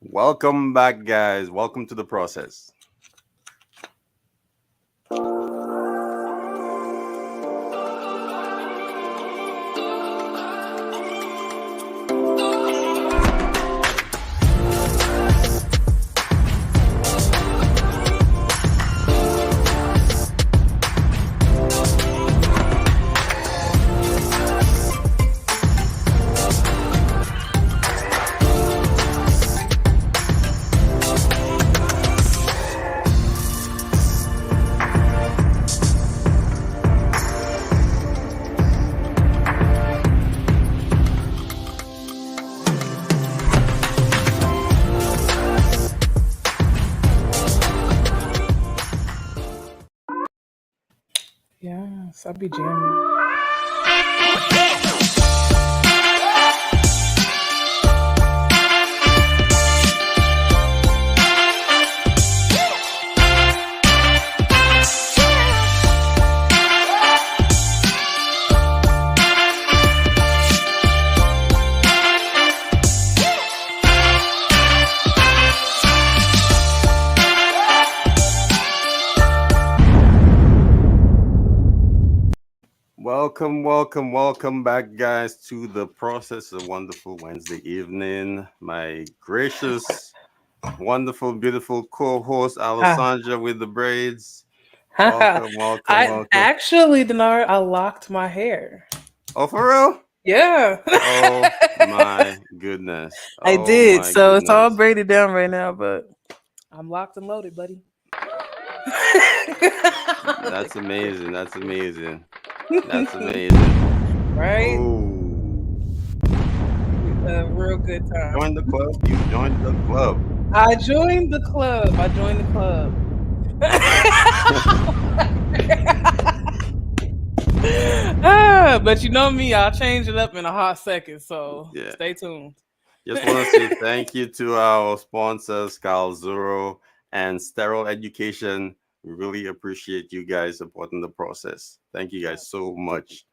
Welcome back, guys. Welcome to the process. Yes, I'll be jamming. Welcome back, guys, to the process. A wonderful Wednesday evening. My gracious, wonderful, beautiful co-host Ah. Alessandra with the braids. Welcome. Denard, I locked my hair. Oh, for real? Yeah. Oh my goodness. I Oh did. my So it's all goodness. braided down right now, but I'm locked and loaded, buddy. That's amazing. That's amazing. That's amazing. Right? Oh, A real good time. join the club. You joined the club. I joined the club. I joined the club. But you know me, I'll change it up in a hot second, so Yeah. stay tuned. Just want to say thank you to our sponsors, Carl Zuro and Sterile Education. We really appreciate you guys supporting the process. Thank you guys so much.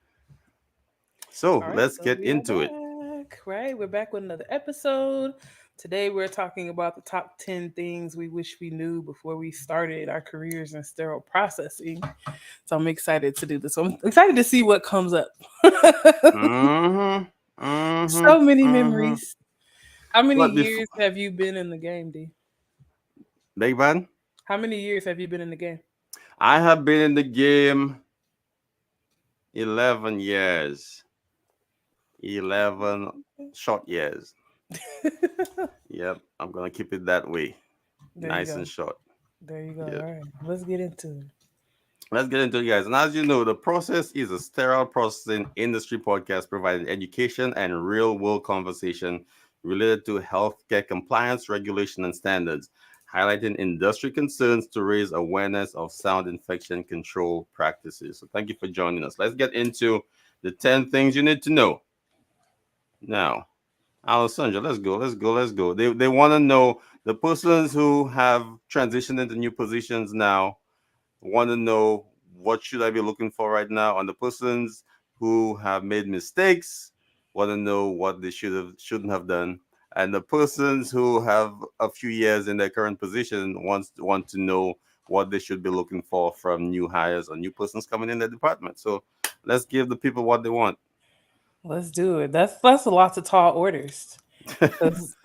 So All right, let's so get we are into it. back, right? We're back with another episode. Today we're talking about the top 10 things we wish we knew before we started our careers in sterile processing. So I'm excited to do this. So I'm excited to see what comes up. Mm-hmm. Mm-hmm. So many Mm-hmm. memories. How many But before, years have you been in the game, D? Big Man, How many years have you been in the game? I have been in the game 11 years. 11 short years. Yep, I'm going to keep it that way. There you Nice go. and short. There you go. All Yep. right. Let's get into it. Let's get into it, guys. And as you know, the process is a sterile processing industry podcast providing education and real world conversation related to healthcare compliance, regulation, and standards, highlighting industry concerns to raise awareness of sound infection control practices. So, thank you for joining us. Let's get into the 10 things you need to know. Now, Alessandra, let's go. They want to know the persons who have transitioned into new positions now want to know what should I be looking for right now, and the persons who have made mistakes want to know what they shouldn't have done, and the persons who have a few years in their current position want to know what they should be looking for from new hires or new persons coming in the department. So let's give the people what they want. Let's do it. That's a lot to tall orders. Because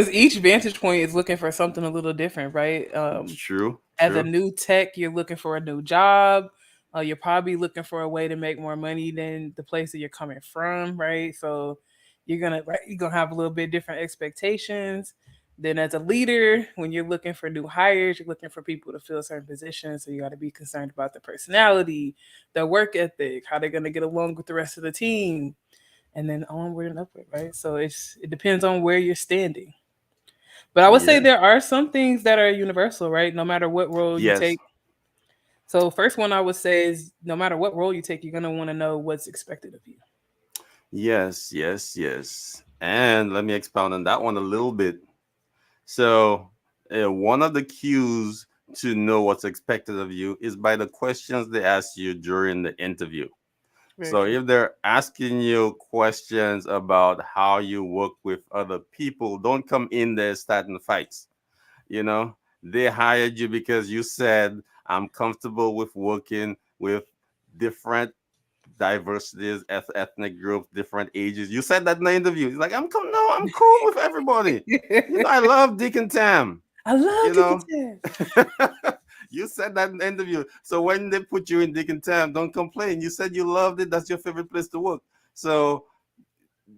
each vantage point is looking for something a little different, right? True, As a true. new tech, you're looking for a new job. You're probably looking for a way to make more money than the place that you're coming from, right? So you're gonna have a little bit different expectations. Then as a leader, when you're looking for new hires, you're looking for people to fill certain positions. So you got to be concerned about their personality, their work ethic, how they're gonna get along with the rest of the team, and then onward and upward, right? So it depends on where you're standing. But I would say Yeah. there are some things that are universal, right? No matter what role you Yes. take. So first one I would say is no matter what role you take, you're gonna want to know what's expected of you. Yes. And let me expound on that one a little bit. So, one of the cues to know what's expected of you is by the questions they ask you during the interview. Very So true. if they're asking you questions about how you work with other people, don't come in there starting fights. You know, they hired you because you said, I'm comfortable with working with different diversities, ethnic groups, different ages. You said that in the interview. It's like, no, I'm cool with everybody. You know, I love Dick and Tam. I love You know, nicotine. you said that in the interview. So when they put you in Dick and Tam, don't complain. You said you loved it. That's your favorite place to work. So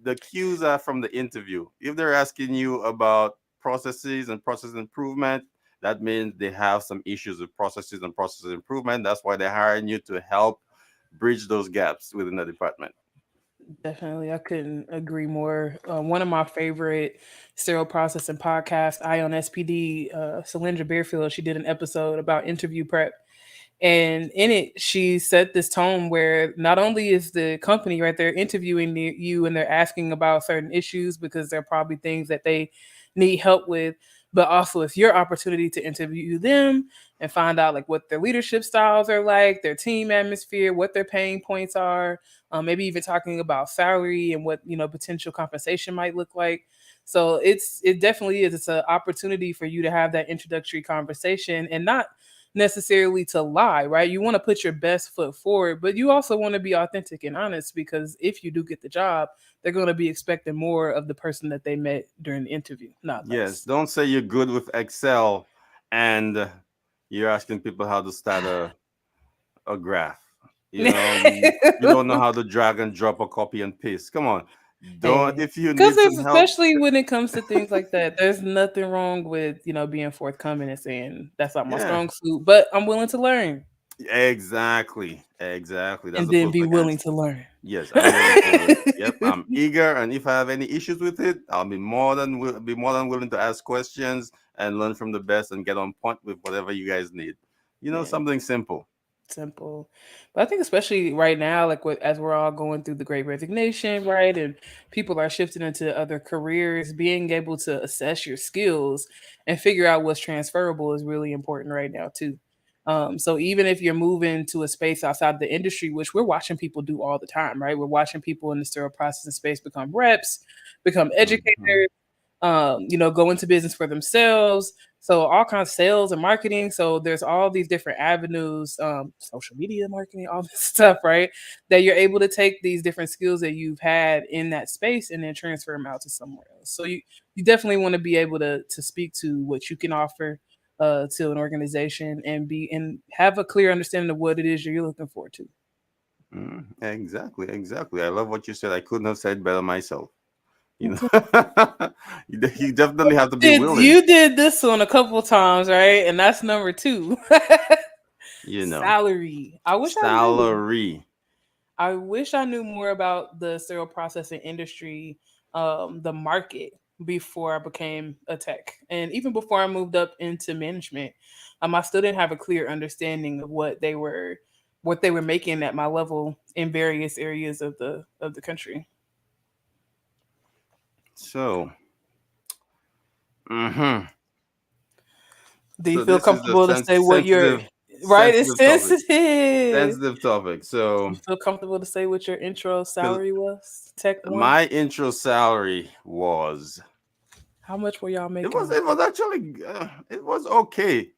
the cues are from the interview. If they're asking you about processes and process improvement, that means they have some issues with processes and process improvement. That's why they're hiring you to help bridge those gaps within the department. Definitely, I couldn't agree more. One of my favorite sterile processing podcasts, Eye on SPD, Celindra Bearfield, she did an episode about interview prep. And in it, she set this tone where not only is the company right there interviewing you and they're asking about certain issues because there are probably things that they need help with, but also it's your opportunity to interview them and find out like what their leadership styles are like, their team atmosphere, what their pain points are, maybe even talking about salary and what potential compensation might look like. So it definitely is. It's an opportunity for you to have that introductory conversation and not necessarily to lie, right? You want to put your best foot forward, but you also want to be authentic and honest because if you do get the job, they're going to be expecting more of the person that they met during the interview, not Yes, less. don't say you're good with Excel and you're asking people how to start a graph. You know, you don't know how to drag and drop or copy and paste. Come on. Don't, Hey, if you because need there's some help. especially when it comes to things like that, there's nothing wrong with being forthcoming and saying that's not my Yeah, strong suit, but I'm willing to learn exactly. Exactly. That's and the then be perfect willing answer. to learn. Yes, I'm willing to learn. Yep, I'm eager, and if I have any issues with it, I'll be more than willing to ask questions and learn from the best and get on point with whatever you guys need. You know, Yeah. something simple. Simple. But I think especially right now, like as we're all going through the great resignation, right? And people are shifting into other careers, being able to assess your skills and figure out what's transferable is really important right now too. So even if you're moving to a space outside the industry, which we're watching people do all the time, right? We're watching people in the sterile processing space become reps, become Hmm. educators, go into business for themselves. So all kinds of sales and marketing. So there's all these different avenues, social media marketing, all this stuff, right? That you're able to take these different skills that you've had in that space and then transfer them out to somewhere else. So you definitely want to be able to speak to what you can offer to an organization and have a clear understanding of what it is you're looking for too. Exactly, exactly. I love what you said. I couldn't have said better myself. You Okay. know, you definitely have to be Did willing. you did this one a couple times, right? And that's number two. You know, Salary. I wish I knew. salary. I wish I knew more about the cereal processing industry, the market before I became a tech, and even before I moved up into management. I still didn't have a clear understanding of what they were making at my level in various areas of the country. So, hmm Do you so feel this is a comfortable to say what you're right? It's sensitive topic. sensitive. Sensitive topic. You So, feel comfortable to say what your intro because salary was? Tech one. my intro salary was How much were y'all making? it was actually it was okay,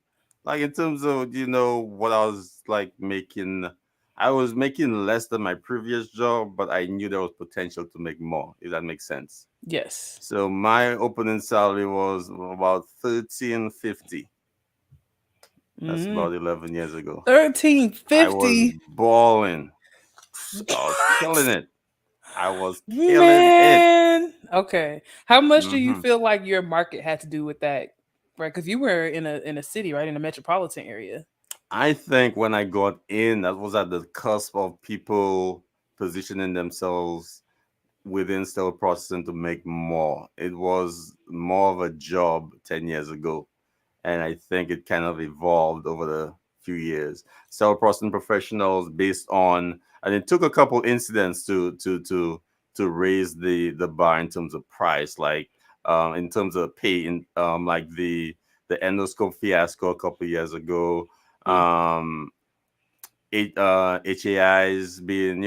like in terms of what I was like making. I was making less than my previous job, but I knew there was potential to make more, if that makes sense. Yes. So my opening salary was about 1350. That's Mm. about 11 years ago. Thirteen I was fifty. balling. I was killing it. I was killing it. Man. Okay. How much do you Hmm. feel like your market had to do with that? Right, because you were in a city, right, in a metropolitan area. I think when I got in, that was at the cusp of people positioning themselves within still processing to make more. It was more of a job 10 years ago. And I think it kind of evolved over the few years. Cell processing professionals based on, and it took a couple incidents to raise the bar in terms of price, like in terms of pay, in like the endoscope fiasco a couple years ago, Mm. HAIs being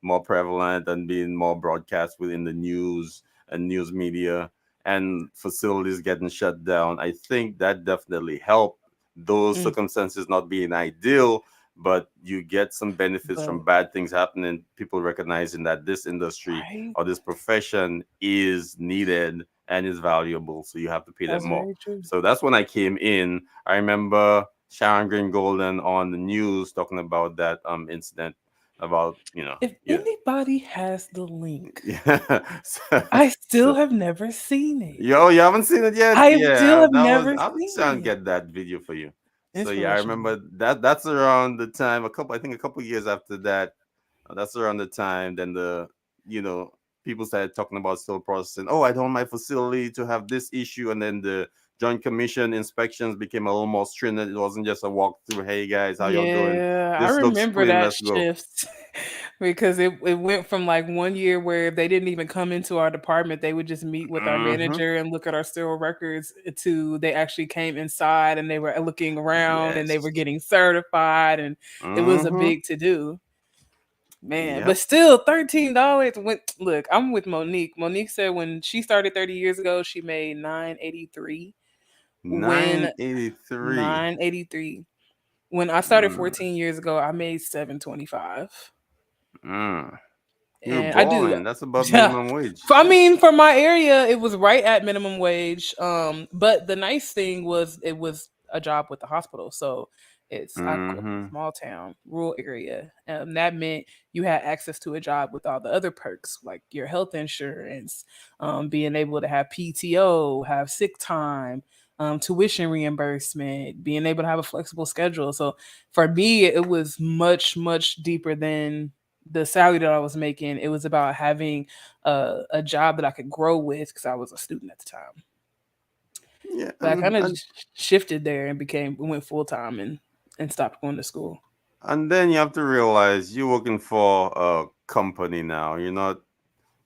more prevalent and being more broadcast within the news and news media, and facilities getting shut down, I think that definitely helped those Mm, circumstances not being ideal, but you get some benefits from but bad things happening, people recognizing that this industry right, or this profession is needed and is valuable, so you have to pay them that's more. very true. So that's when I came in. I remember Sharon Green Golden on the news talking about that incident about, If yeah. anybody has the link, Yeah. so, I still so have never seen it. Yo, you haven't seen it yet? I still Yeah, have that was never I'll seen try and it. get that video for you. So yeah, I Inspirational. remember that that's around the time I think a couple years after that, that's around the time then you know, people started talking about still processing. Oh, I don't want my facility to have this issue, and then the Joint Commission inspections became a little more stringent. It wasn't just a walkthrough. Hey guys, how y'all doing? Yeah, I This looks remember clean. that Let's go. shift because it went from like one year where they didn't even come into our department, they would just meet with our Mm-hmm. manager and look at our sterile records to they actually came inside and they were looking around and they were Yes. getting certified and it was a Mm-hmm. big to do. Man, but Yep. still $13 when look, I'm with Monique. Monique said when she started 30 years ago, she made 983 when 983. 983 when I started Mm, 14 years ago, I made 725. mm. You're And I do balling. That's above yeah. minimum wage. I mean, for my area, it was right at minimum wage. But the nice thing was it was a job with the hospital. So I grew up in a Mm-hmm. small town, rural area. That meant you had access to a job with all the other perks, like your health insurance, being able to have PTO, have sick time, tuition reimbursement, being able to have a flexible schedule. So for me, it was much, much deeper than the salary that I was making. It was about having a job that I could grow with because I was a student at the time. Yeah, But I kind of and shifted there and became went full time and stopped going to school. and then you have to realize you're working for a company now. You're not,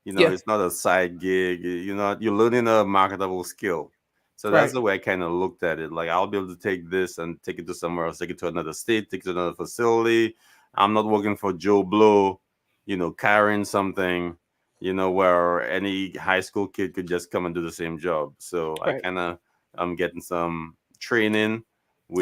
Yeah, it's not a side gig. You're learning a marketable skill. So that's right. the way I kind of looked at it. Like, I'll be able to take this and take it to somewhere else, take it to another state, take it to another facility. I'm not working for Joe Blow, carrying something, where any high school kid could just come and do the same job. So I Right. kind of I'm getting some training,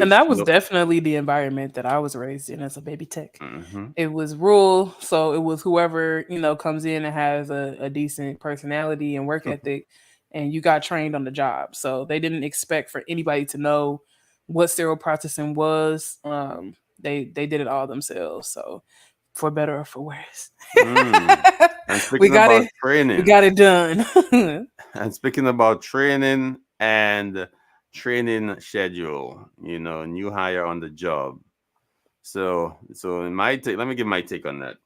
And which that was definitely the environment that I was raised in as a baby tech. hmm It was rural, so it was whoever, comes in and has a decent personality and work ethic, and you got trained on the job. So they didn't expect for anybody to know what sterile processing was. They did it all themselves. So for better or for worse. mm. And we speaking got about it we training, got it done. and speaking about training and training schedule, new hire on the job. So in my take, let me give my take on that.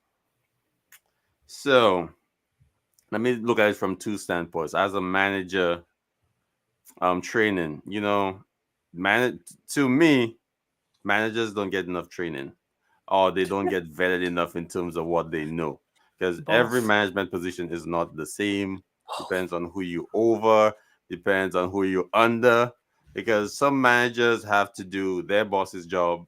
So let me look at it from two standpoints. As a manager, training, manage to me, managers don't get enough training, or they don't get vetted enough in terms of what they know, because every Both. management position is not the same. Depends on who you over, depends on who you're under, because some managers have to do their boss's job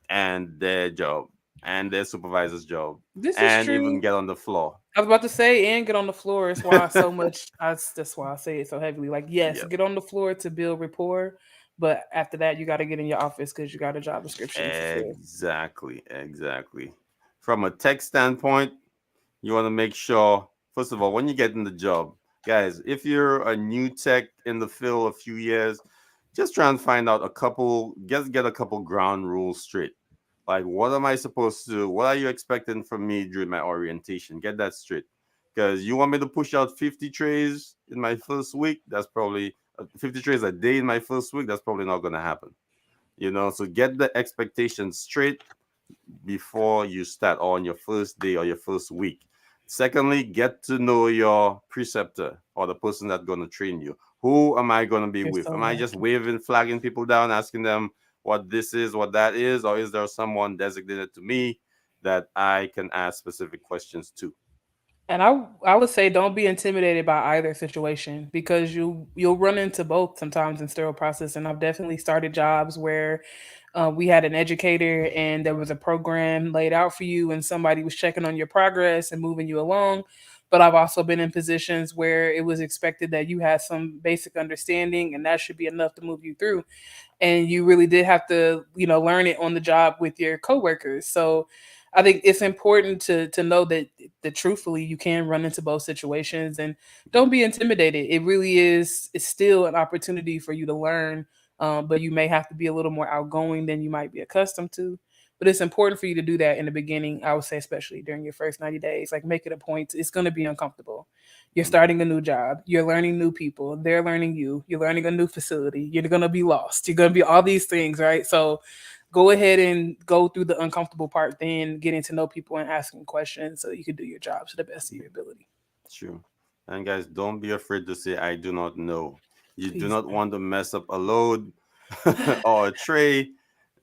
and their job and their supervisor's job This is and even true. get on the floor. I was about to say and get on the floor. That's why so much. That's why I say it so heavily. Like, yes, Yep. get on the floor to build rapport, but after that, you got to get in your office because you got a job description to fulfill. Exactly, exactly. From a tech standpoint, you want to make sure, first of all, when you get in the job, guys, if you're a new tech in the field a few years, just try and find out get a couple ground rules straight. Like, what am I supposed to do? What are you expecting from me during my orientation? Get that straight. Because you want me to push out 50 trays in my first week, that's probably 50 trays a day in my first week, that's probably not going to happen. So get the expectations straight before you start, or on your first day or your first week. Secondly, get to know your preceptor or the person that's going to train you. Who am I going to be You're with? so Am I just welcome. waving, flagging people down, asking them what this is, what that is, or is there someone designated to me that I can ask specific questions to? And I would say don't be intimidated by either situation because you'll run into both sometimes in sterile process. And I've definitely started jobs where we had an educator and there was a program laid out for you and somebody was checking on your progress and moving you along. But I've also been in positions where it was expected that you had some basic understanding and that should be enough to move you through, and you really did have to learn it on the job with your coworkers. So I think it's important to know that truthfully you can run into both situations, and don't be intimidated. It really is, it's still an opportunity for you to learn, but you may have to be a little more outgoing than you might be accustomed to. But it's important for you to do that in the beginning. I would say, especially during your first 90 days, like make it a point. It's going to be uncomfortable. You're starting a new job. You're learning new people. They're learning you. You're learning a new facility. You're going to be lost. You're going to be all these things, right? So go ahead and go through the uncomfortable part, then getting to know people and asking questions so you can do your job to the best of your ability. True. And guys, don't be afraid to say I do not know. You do Please not want to mess up a load or a tray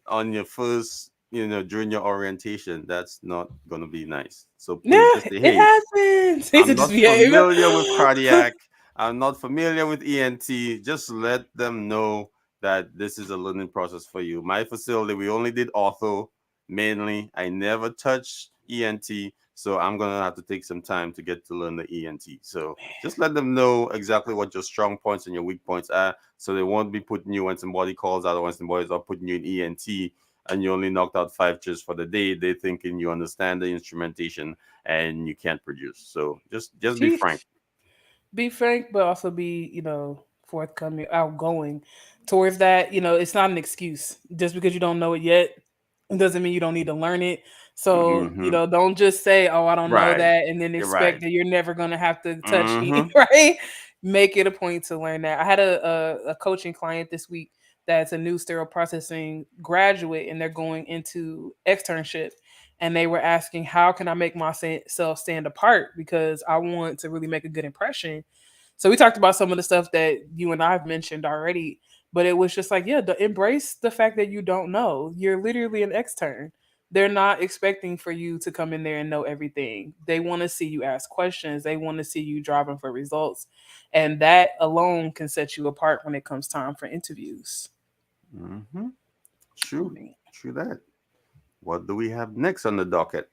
on your first, during your orientation. That's not gonna be nice. So please yeah, just say, it hey, happens. He I'm said, just not behave. familiar with cardiac. I'm not familiar with ENT. Just let them know that this is a learning process for you. My facility, we only did ortho mainly. I never touched ENT. So I'm going to have to take some time to get to learn the ENT. So just let them know exactly what your strong points and your weak points are. So they won't be putting you when somebody calls out or when somebody's not putting you in ENT and you only knocked out 5 chairs for the day. They thinking you understand the instrumentation and you can't produce. So just be frank. Sheesh. Be frank, but also be, forthcoming, outgoing towards that. It's not an excuse. Just because you don't know it yet, it doesn't mean you don't need to learn it. So, Hmm. don't just say, "Oh, I don't know Right. that," and then You're expect right. that you're never gonna have to touch it, Hmm. right? Make it a point to learn that. I had a coaching client this week that's a new sterile processing graduate, and they're going into externship, and they were asking, how can I make myself stand apart because I want to really make a good impression. So we talked about some of the stuff that you and I have mentioned already, but it was just like, yeah, embrace the fact that you don't know. You're literally an extern. They're not expecting for you to come in there and know everything. They want to see you ask questions. They want to see you driving for results. And that alone can set you apart when it comes time for interviews. Hmm. True. True that. What do we have next on the docket?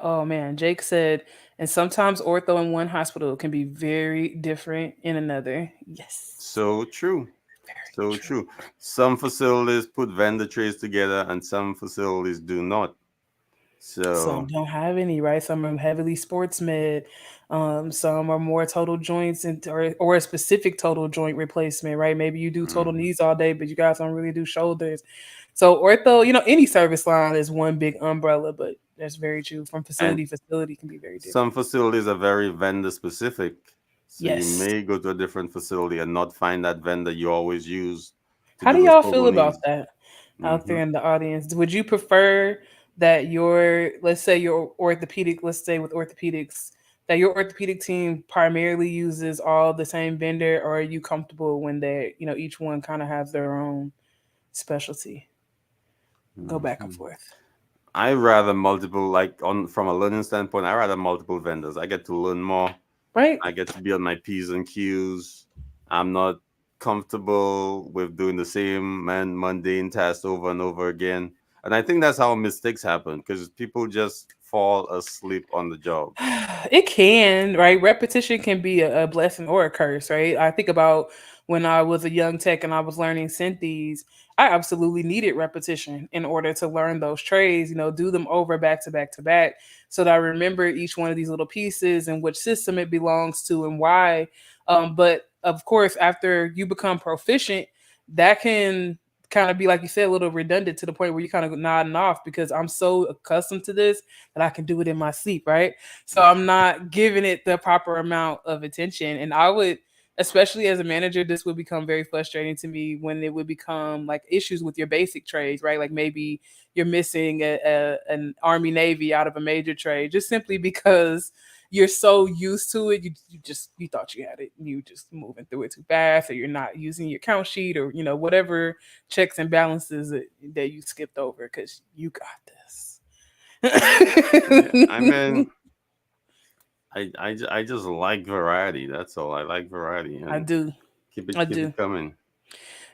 Oh man, Jake said, and sometimes ortho in one hospital can be very different in another. Yes, So true. very So true. true. Some facilities put vendor trays together and some facilities do not. Some So, don't have any, right? Some are heavily sports med. Some are more total joints or a specific total joint replacement, right? Maybe you do total mhm. knees all day, but you guys don't really do shoulders. So ortho, any service line is one big umbrella, but that's very true. From And facility to facility can be very some different. facilities are very vendor specific. So you Yes. may go to a different facility and not find that vendor you always use to How do do those y'all total feel about knees. that out Hmm. there in the audience? Would you prefer that let's say your orthopedic, let's say with orthopedics, that your orthopedic team primarily uses all the same vendor, or are you comfortable when each one kind of has their own specialty? Go back and Hmm. forth, I rather multiple, like on from a learning standpoint, I rather multiple vendors. I get to learn more. right? I get to be on my P's and Q's. I'm not comfortable with doing the same mundane tasks over and over again. And I think that's how mistakes happen because people just fall asleep on the job. It can, right? Repetition can be a blessing or a curse, right? I think about when I was a young tech and I was learning synthes, I absolutely needed repetition in order to learn those trades, do them over back to back to back so that I remember each one of these little pieces and which system it belongs to and why. But of course, after you become proficient, that can kind of be, like you said, a little redundant to the point where you kind of nodding off because I'm so accustomed to this that I can do it in my sleep, right? So I'm not giving it the proper amount of attention. And I would, especially as a manager, this would become very frustrating to me when it would become like issues with your basic trades, right? Like maybe you're missing an Army Navy out of a major trade just simply because you're so used to it. You thought you had it. You just moving through it too fast, or you're not using your count sheet, or whatever checks and balances that you skipped over because you got Yeah, I this. mean, I just like variety. That's all. I like variety, I and do. I keep do. it coming.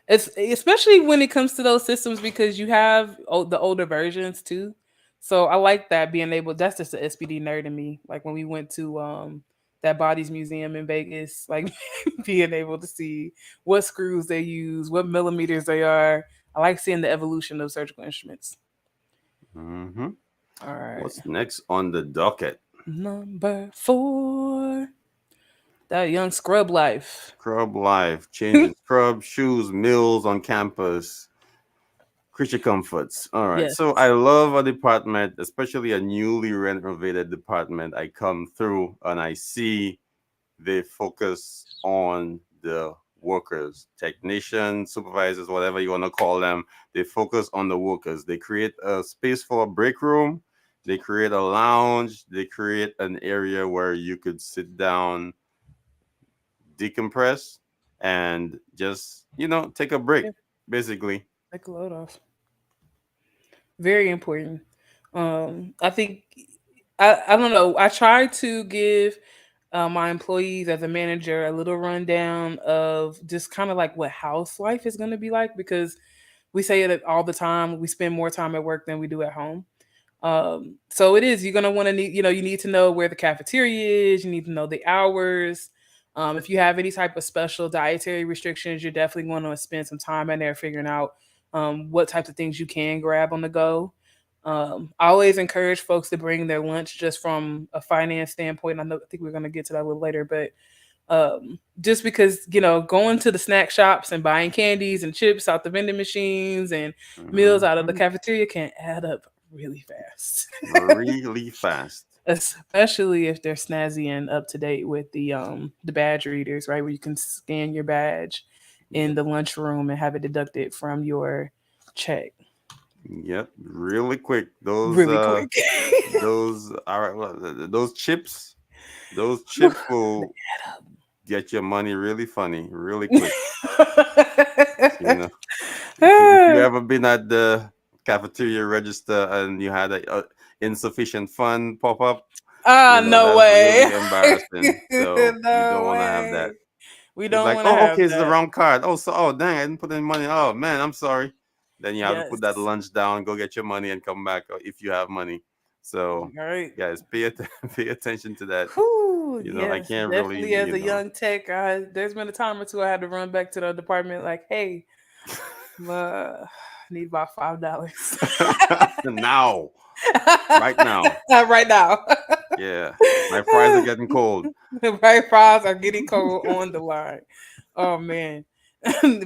It's especially when it comes to those systems because you have the older versions too. So I like that being able. That's just the SPD nerd in me. Like when we went to that bodies museum in Vegas, like being able to see what screws they use, what millimeters they are. I like seeing the evolution of surgical instruments. Hmm. All right, What's next on the docket? number four, that young scrub life. Scrub life, changing scrub shoes, meals on campus, creature comforts. All right. Yes. So I love a department, especially a newly renovated department. I come through and I see they focus on the workers, technicians, supervisors, whatever you want to call them. They focus on the workers. They create a space for a break room. They create a lounge. They create an area where you could sit down, decompress, and just, take a break, Yeah, basically. take a load off. Very important. I think I don't know. I try to give my employees as a manager a little rundown of just kind of like what house life is going to be like because we say it all the time. We spend more time at work than we do at home. So it is, you're gonna want to need, you need to know where the cafeteria is, you need to know the hours. If you have any type of special dietary restrictions, you're definitely going to spend some time in there figuring out what types of things you can grab on the go. I always encourage folks to bring their lunch just from a finance standpoint. I think we're going to get to that a little later, but just because going to the snack shops and buying candies and chips out the vending machines and meals out of the Hmm. cafeteria can add up really fast. Really fast. Especially if they're snazzy and up to date with the badge readers, right, where you can scan your badge in Yep. the lunchroom and have it deducted from your check Yep. Really quick. Those really quick. those are those chips. Those chips will get your money really funny, really quick. You know, if you ever been at the cafeteria register and you had a insufficient fund pop up, No that's way. really embarrassing. So you don't No want to have that. way. We It's don't like, want to oh, have okay, it's the that. wrong card. Oh, so, oh, dang, I didn't put any money. Oh man, I'm sorry. Then you have to put that Yes. lunch down, go get your money, and come back if you have money. So, All right. guys, pay attention to that. Whew, I yes, can't really, definitely. As a young tech, there's been a time or two I had to run back to the department like, "Hey, I need about $5 now, right now. right now." Yeah, my fries are getting cold. Right, fries are getting cold on the line. Oh man.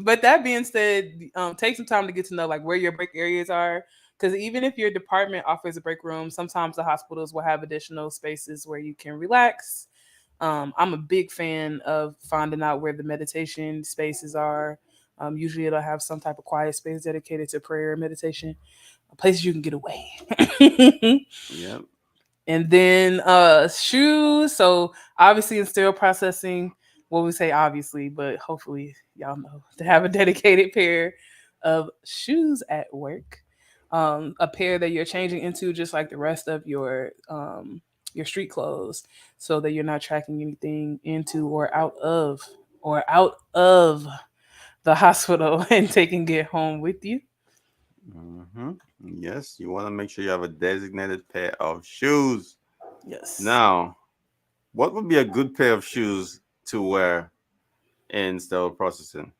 But that being said, take some time to get to know like where your break areas are. Because even if your department offers a break room, sometimes the hospitals will have additional spaces where you can relax. I'm a big fan of finding out where the meditation spaces are. Usually, it'll have some type of quiet space dedicated to prayer and meditation, places you can get away. Yep. And then shoes. So obviously in sterile processing, well we say obviously, but hopefully y'all know to have a dedicated pair of shoes at work. A pair that you're changing into just like the rest of your street clothes so that you're not tracking anything into or out of the hospital and taking it home with you. Hmm. Yes, you want to make sure you have a designated pair of shoes. Yes. Now, what would be a good pair of shoes to wear in sterile processing?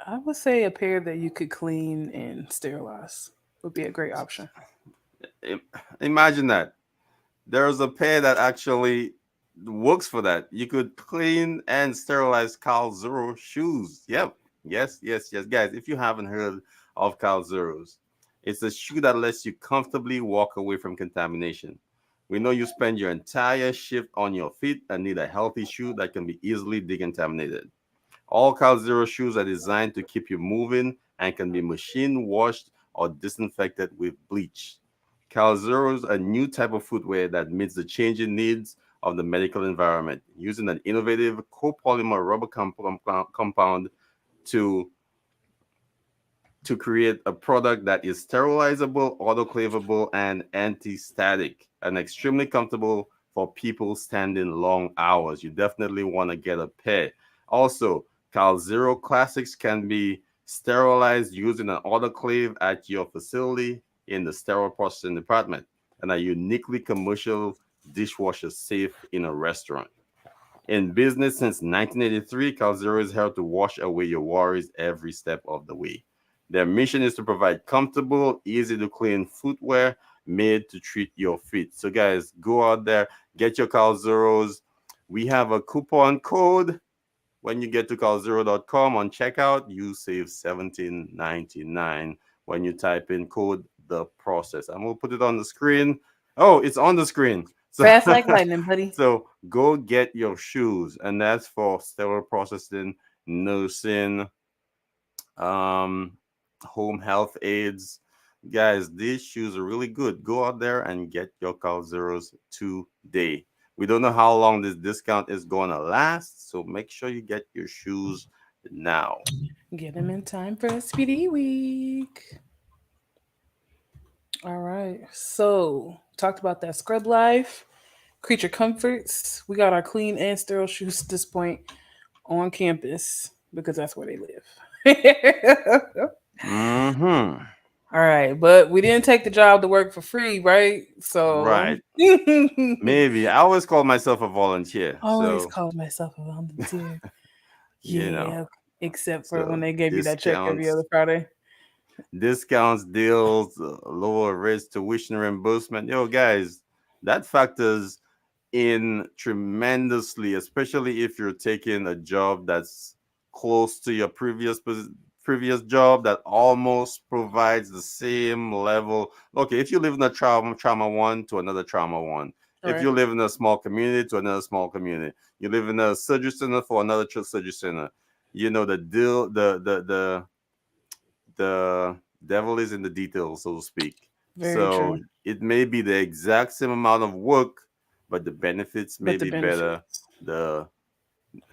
I would say a pair that you could clean and sterilize would be a great option. Im- Imagine that. There's a pair that actually works for that. You could clean and sterilize Carl Zero shoes. Yep. Yes, yes, yes. Guys, if you haven't heard of Carl Zero's, it's a shoe that lets you comfortably walk away from contamination. We know you spend your entire shift on your feet and need a healthy shoe that can be easily decontaminated. All Cal Zero shoes are designed to keep you moving and can be machine washed or disinfected with bleach. Cal Zero is a new type of footwear that meets the changing needs of the medical environment, using an innovative copolymer rubber compound to create a product that is sterilizable, autoclavable, and anti-static, and extremely comfortable for people standing long hours. You definitely want to get a pair. Also, Cal Zero Classics can be sterilized using an autoclave at your facility in the sterile processing department and are uniquely commercial dishwasher safe in a restaurant. In business since 1983, CalZero is here to wash away your worries every step of the way. Their mission is to provide comfortable, easy to clean footwear made to treat your feet. So, guys, go out there, get your CalZeros. We have a coupon code when you get to callzero.com on checkout. You save 17.99 when you type in code the process. I'm gonna put it on the screen. Oh, it's on the screen. So Fast like lightning, buddy. so go get your shoes, and that's for sterile processing, nursing, um, home health aids. Guys, these shoes are really good. Go out there and get your Cal Zeros today. We don't know how long this discount is going to last, so make sure you get your shoes now. Get them in time for SPD week. All right. So, talked about that scrub life, creature comforts. We got our clean and sterile shoes at this point on campus because that's where they live. Mm-hmm. All right, but we didn't take the job to work for free, right? So Right. Maybe. I always call myself a volunteer. always So, called myself a volunteer. you know, Yeah, except for when so they gave you that check every discounts, other Friday. discounts, deals, lower rates, tuition reimbursement. Yo, guys, that factors in tremendously, especially if you're taking a job that's close to your previous job that almost provides the same level. Okay, if you live in a trauma one to another trauma one, All if right, you live in a small community to another small community, you live in a surgery center for another surgery center. You know the deal, the devil is in the details, so to speak. very So true. it may be the exact same amount of work, but the benefits may But the be better. benefits. The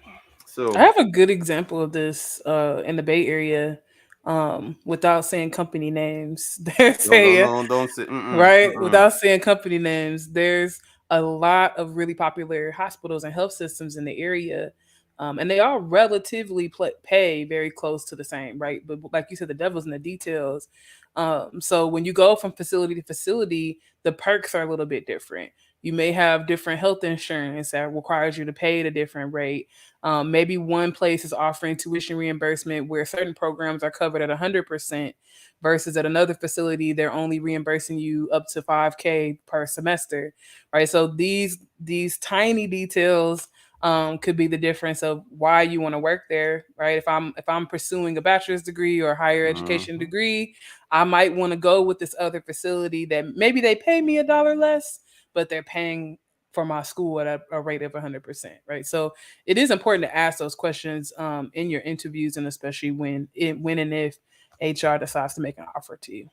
I so have a good example of this in the Bay Area. Without saying company names, there's no, no, a no, don't say mm-mm, right mm-mm. without saying company names. There's a lot of really popular hospitals and health systems in the area, and they all relatively pay very close to the same, right? But like you said, the devil's in the details. So when you go from facility to facility, the perks are a little bit different. You may have different health insurance that requires you to pay at a different rate. Maybe one place is offering tuition reimbursement where certain programs are covered at 100%, versus at another facility they're only reimbursing you up to 5K per semester, right? So these tiny details could be the difference of why you want to work there, right? If I'm pursuing a bachelor's degree or higher education Mhm. degree, I might want to go with this other facility that maybe they pay me $1 less, but they're paying for my school at a rate of 100%, right? So it is important to ask those questions in your interviews, and especially when and if HR decides to make an offer to you.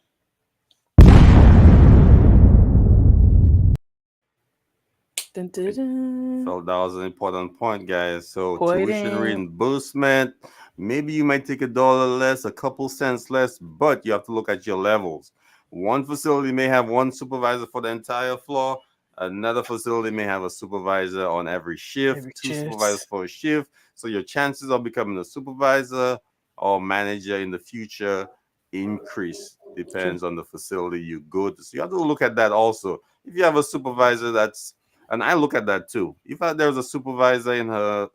Dun, dun, dun. Felt that was an important point, guys. So tuition Important. reimbursement, maybe you might take $1 less, a couple cents less, but you have to look at your levels. One facility may have one supervisor for the entire floor. Another facility may have a supervisor on every shift, Every two supervisors shifts. for a shift. So your chances of becoming a supervisor or manager in the future increase. True. Depends on the facility you go to. So you have to look at that also. If you have a supervisor that's and I look at that too. If there was a supervisor in her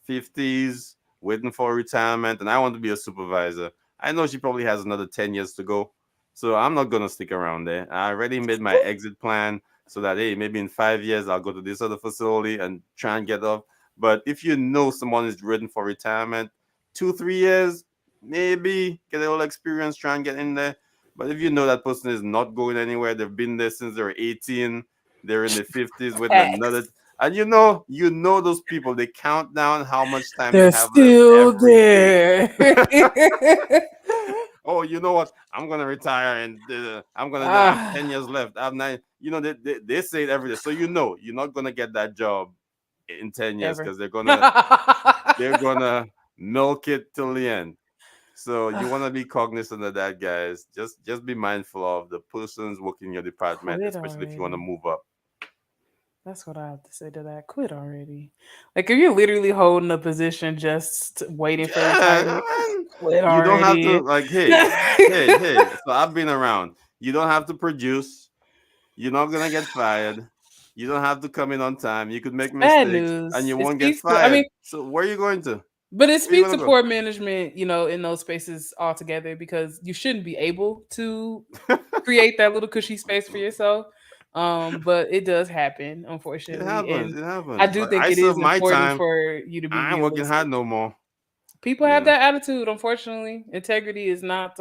50s waiting for retirement and I want to be a supervisor, I know she probably has another 10 years to go. So I'm not going to stick around there. I already made my exit plan so that, hey, maybe in 5 years I'll go to this other facility and try and get off. But if you know someone is ready for retirement, 2, 3 years, maybe get a little experience, try and get in there. But if you know that person is not going anywhere, they've been there since they were 18, they're in their 50s with another, Facts. and you know those people, they count down how much time they They're have left still every day. there. Oh, you know what? I'm gonna retire and I'm gonna I have 10 ah, years left. I have nine. They say it every day. So you're not gonna get that job in 10 years ever. because they're gonna milk it till the end. So you want to be cognizant of that, guys. Just be mindful of the persons working in your department, Quit especially if you want to already. move up. That's what I have to say to that. Quit already. Like if you're literally holding a position just waiting for Yeah, retirement, just man. quit You don't have to already. like, hey. So I've been around. You don't have to produce. You're not gonna get fired. You don't have to come in on time. You could make Bad mistakes and news. you It won't get speaks to, I fired. mean, So where are you going to? but it Where are you speaks gonna to go? poor management, in those spaces altogether because you shouldn't be able to create that little cushy space for yourself. But it does happen, It unfortunately. happens. And It I happens. do Like think I it serve is my important time. for you to be I ain't working realistic. hard no more. People You have know. that attitude, unfortunately. Integrity is not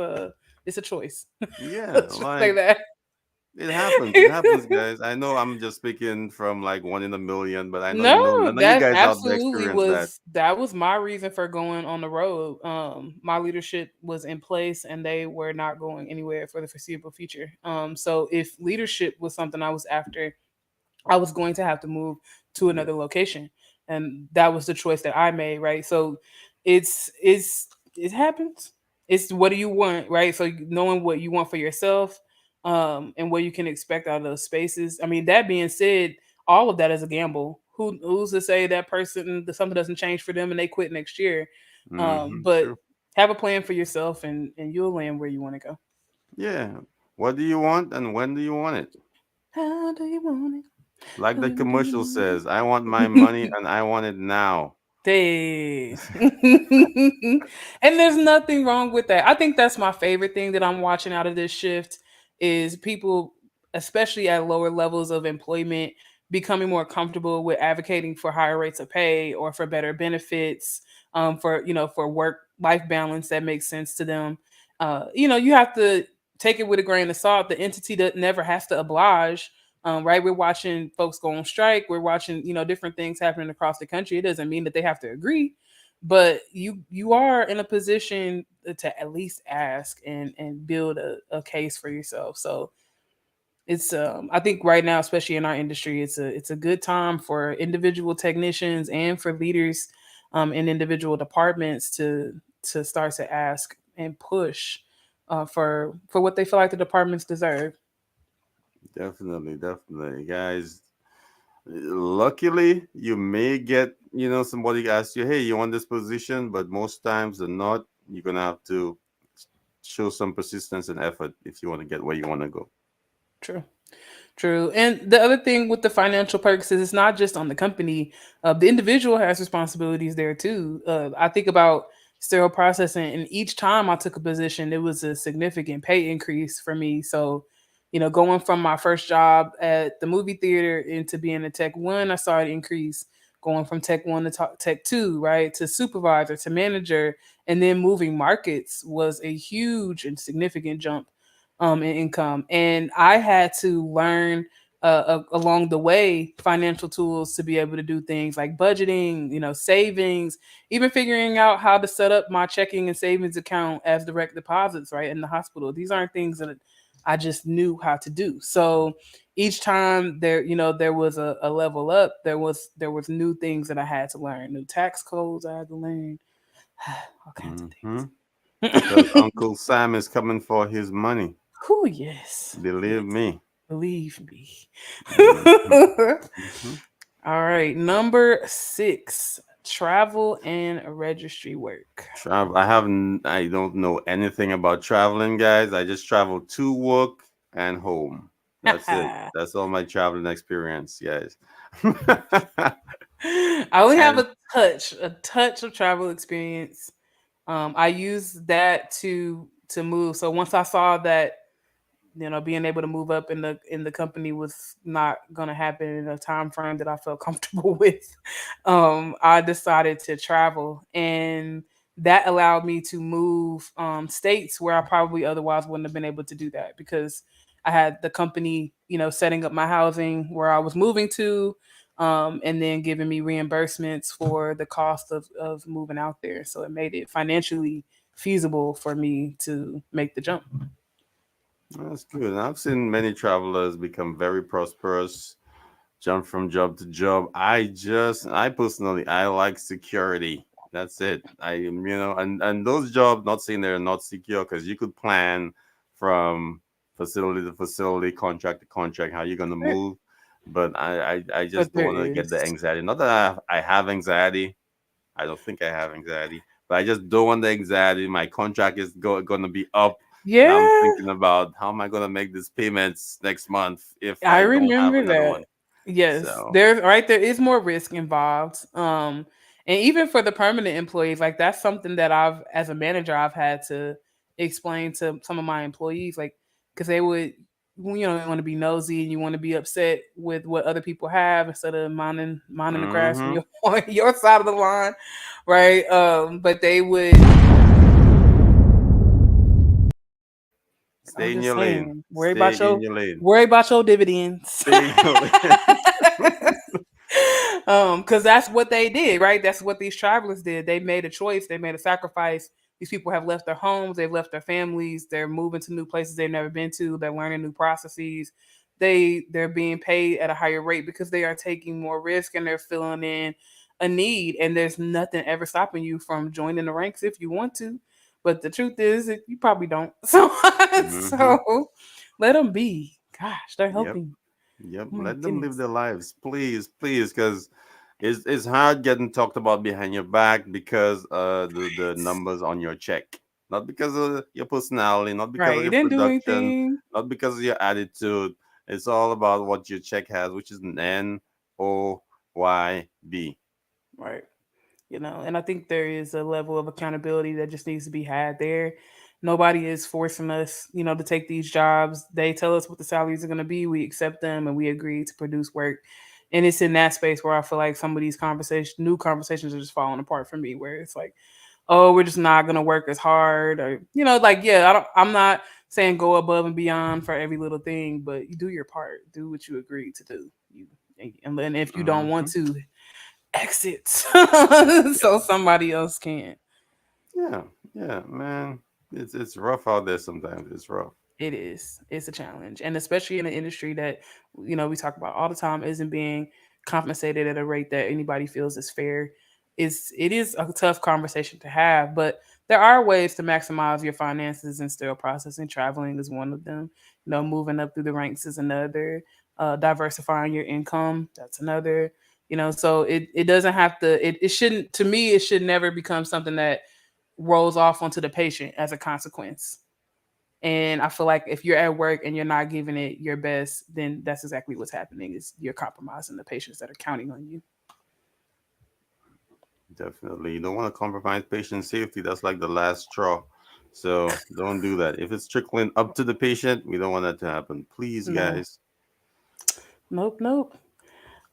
it's a choice. Yeah, Let's just say like that. it happens. It happens, guys. I know I'm just speaking from like one in a million, but I know you know. I No, know you that guys out there absolutely experience that. was my reason for going on the road. My leadership was in place and they were not going anywhere for the foreseeable future. So if leadership was something I was after, I was going to have to move to Yeah. another location. And that was the choice that I made, right? So it happens. It's what do you want, right? So knowing what you want for yourself, and what you can expect out of those spaces. I mean, that being said, all of that is a gamble. Who's to say that person that something doesn't change for them and they quit next year? But True. have a plan for yourself and you'll land where you want to go. Yeah. What do you want and when do you want it? How do you want it? Like the When do commercial you says, I want my want money it? and I want it now. Hey. And there's nothing wrong with that. I think that's my favorite thing that I'm watching out of this shift is people, especially at lower levels of employment, becoming more comfortable with advocating for higher rates of pay or for better benefits, for for work life balance that makes sense to them. You have to take it with a grain of salt. The entity that never has to oblige, right? We're watching folks go on strike. We're watching, different things happening across the country. It doesn't mean that they have to agree, but you are in a position to at least ask and build a case for yourself. So it's I think right now, especially in our industry, it's a good time for individual technicians and for leaders in individual departments to start to ask and push for what they feel like the departments deserve. Definitely, definitely. Guys, luckily you may get, somebody asks you, hey, you want this position, but most times than not, you're gonna have to show some persistence and effort if you want to get where you want to go. True. True. And the other thing with the financial perks is it's not just on the company. The individual has responsibilities there too. I think about sterile processing, and each time I took a position, it was a significant pay increase for me. So, going from my first job at the movie theater into being a tech one, I saw an increase. Going from tech one to tech two, right, to supervisor to manager, and then moving markets was a huge and significant jump in income. And I had to learn along the way financial tools to be able to do things like budgeting, savings, even figuring out how to set up my checking and savings account as direct deposits, right, in the hospital. These aren't things that I just knew how to do. So each time there was a level up, there was new things that I had to learn, new tax codes I had to learn, all kinds Hmm. of Because things. Uncle Sam is coming for his money. Oh yes, Believe yes, me. believe me. Hmm. Hmm. All right, number 6, travel and registry work. Travel. I don't know anything about traveling, guys. I just travel to work and home. That's it. I That's all my traveling experience, guys. only have And a touch of travel experience. I use that to move. So once I saw that being able to move up in the company was not gonna happen in a time frame that I felt comfortable with. I decided to travel, and that allowed me to move states where I probably otherwise wouldn't have been able to do that because I had the company, setting up my housing where I was moving to, and then giving me reimbursements for the cost of moving out there. So it made it financially feasible for me to make the jump. that's good. And I've seen many travelers become very prosperous, jump from job to job. I personally, I like security. That's it. And those jobs, not saying they're not secure, because you could plan from facility to facility, contract to contract, how you're gonna move. but I But just don't there want to get the is. anxiety. Not that I have anxiety. I don't think I have anxiety, but I just don't want the anxiety. My contract is going to be up, and I'm Yeah, thinking about how am I going to make these payments next month if I I don't have remember another that. one. Yes, So, there is more risk involved. And even for the permanent employees, like that's something that I've, as a manager, I've had to explain to some of my employees, like, because they would, you know, you want to be nosy and you want to be upset with what other people have instead of minding the grass on mm-hmm. your on your side of the line, right? But they would. I'm Stay in just your lane. saying, Stay in your lane. worry about your dividends. Stay in your lane. Because that's what they did, right? That's what these travelers did. They made a choice, they made a sacrifice. These people have left their homes, they've left their families, they're moving to new places they've never been to, they're learning new processes. They're being paid at a higher rate because they are taking more risk and they're filling in a need. And there's nothing ever stopping you from joining the ranks if you want to. But the truth is, you probably don't. So, Mm-hmm. so let them be. Gosh, they're Yep. helping. Yep. Oh my Let them live goodness. their lives, please, please, because it's hard getting talked about behind your back because the numbers on your check, not because of your personality, not because of Right. It your didn't do production, anything. not because of your attitude. It's all about what your check has, which is an NOYB. Right. You know, and I think there is a level of accountability that just needs to be had there. Nobody is forcing us, you know, to take these jobs. They tell us what the salaries are going to be. We accept them and we agree to produce work. And it's in that space where I feel like some of these conversations, new conversations, are just falling apart for me. Where it's like, oh, we're just not going to work as hard, or you know, like yeah, I'm not saying go above and beyond for every little thing, but you do your part. Do what you agreed to do. You and then if you don't want Hmm. to, exit Yep. so somebody else can. Yeah. Yeah, man. It's rough out there sometimes. It's rough. It is. It's a challenge, and especially in an industry that you know we talk about all the time isn't being compensated at a rate that anybody feels is fair. It is a tough conversation to have, but there are ways to maximize your finances and still processing. Traveling is one of them. You know, moving up through the ranks is another. Diversifying your income, that's another. You know, so it doesn't have to. It shouldn't. To me, it should never become something that rolls off onto the patient as a consequence. And I feel like if you're at work and you're not giving it your best, then that's exactly what's happening. Is you're compromising the patients that are counting on you. Definitely. You don't want to compromise patient safety. That's like the last straw. So don't do that. If it's trickling up to the patient, we don't want that to happen. Please, No. guys. Nope, nope.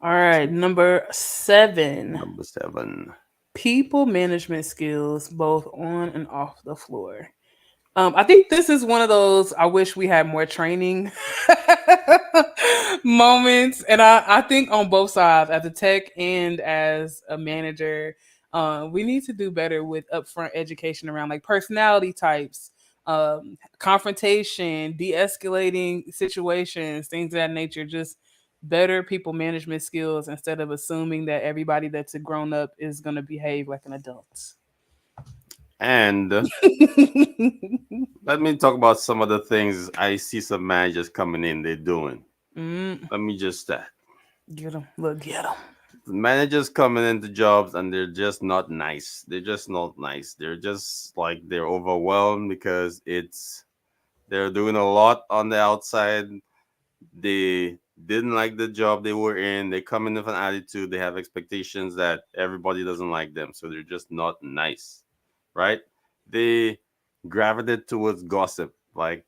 All right, number 7. Number 7. People management skills both on and off the floor. I think this is one of those I wish we had more training moments. And I think on both sides, as a tech and as a manager, we need to do better with upfront education around like personality types, confrontation, de escalating situations, things of that nature. Just better people management skills instead of assuming that everybody that's a grown up is going to behave like an adult. And let me talk about some of the things I see some managers coming in, they're doing. Mm, Let me just start. get them. Look, get them. Managers coming into jobs and they're just not nice. They're just not nice. They're just like they're overwhelmed because they're doing a lot on the outside. They didn't like the job they were in. They come in with an attitude. They have expectations that everybody doesn't like them. So they're just not nice, right? They gravitate towards gossip. Like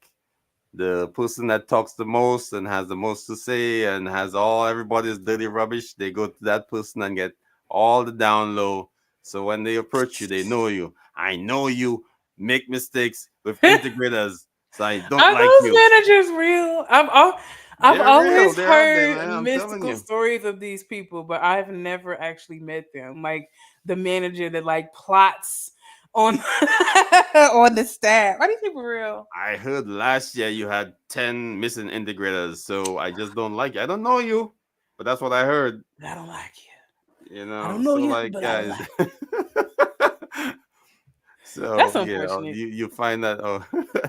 the person that talks the most and has the most to say and has all everybody's dirty rubbish, they go to that person and get all the down low. So when they approach you, they know you. I know you make mistakes with integrators, so I don't Are like those you. managers real? I've They're real. always They're out there, heard man. I'm telling mystical you. stories of these people, but I've never actually met them. Like the manager that like plots on on the staff. Are these people real? I heard last year you had 10 missing integrators, so I just don't like you. I don't know you, but that's what I heard. I don't like you. You I know, don't know so you, like but I don't guys. like. So That's you know, unfortunate. you find that oh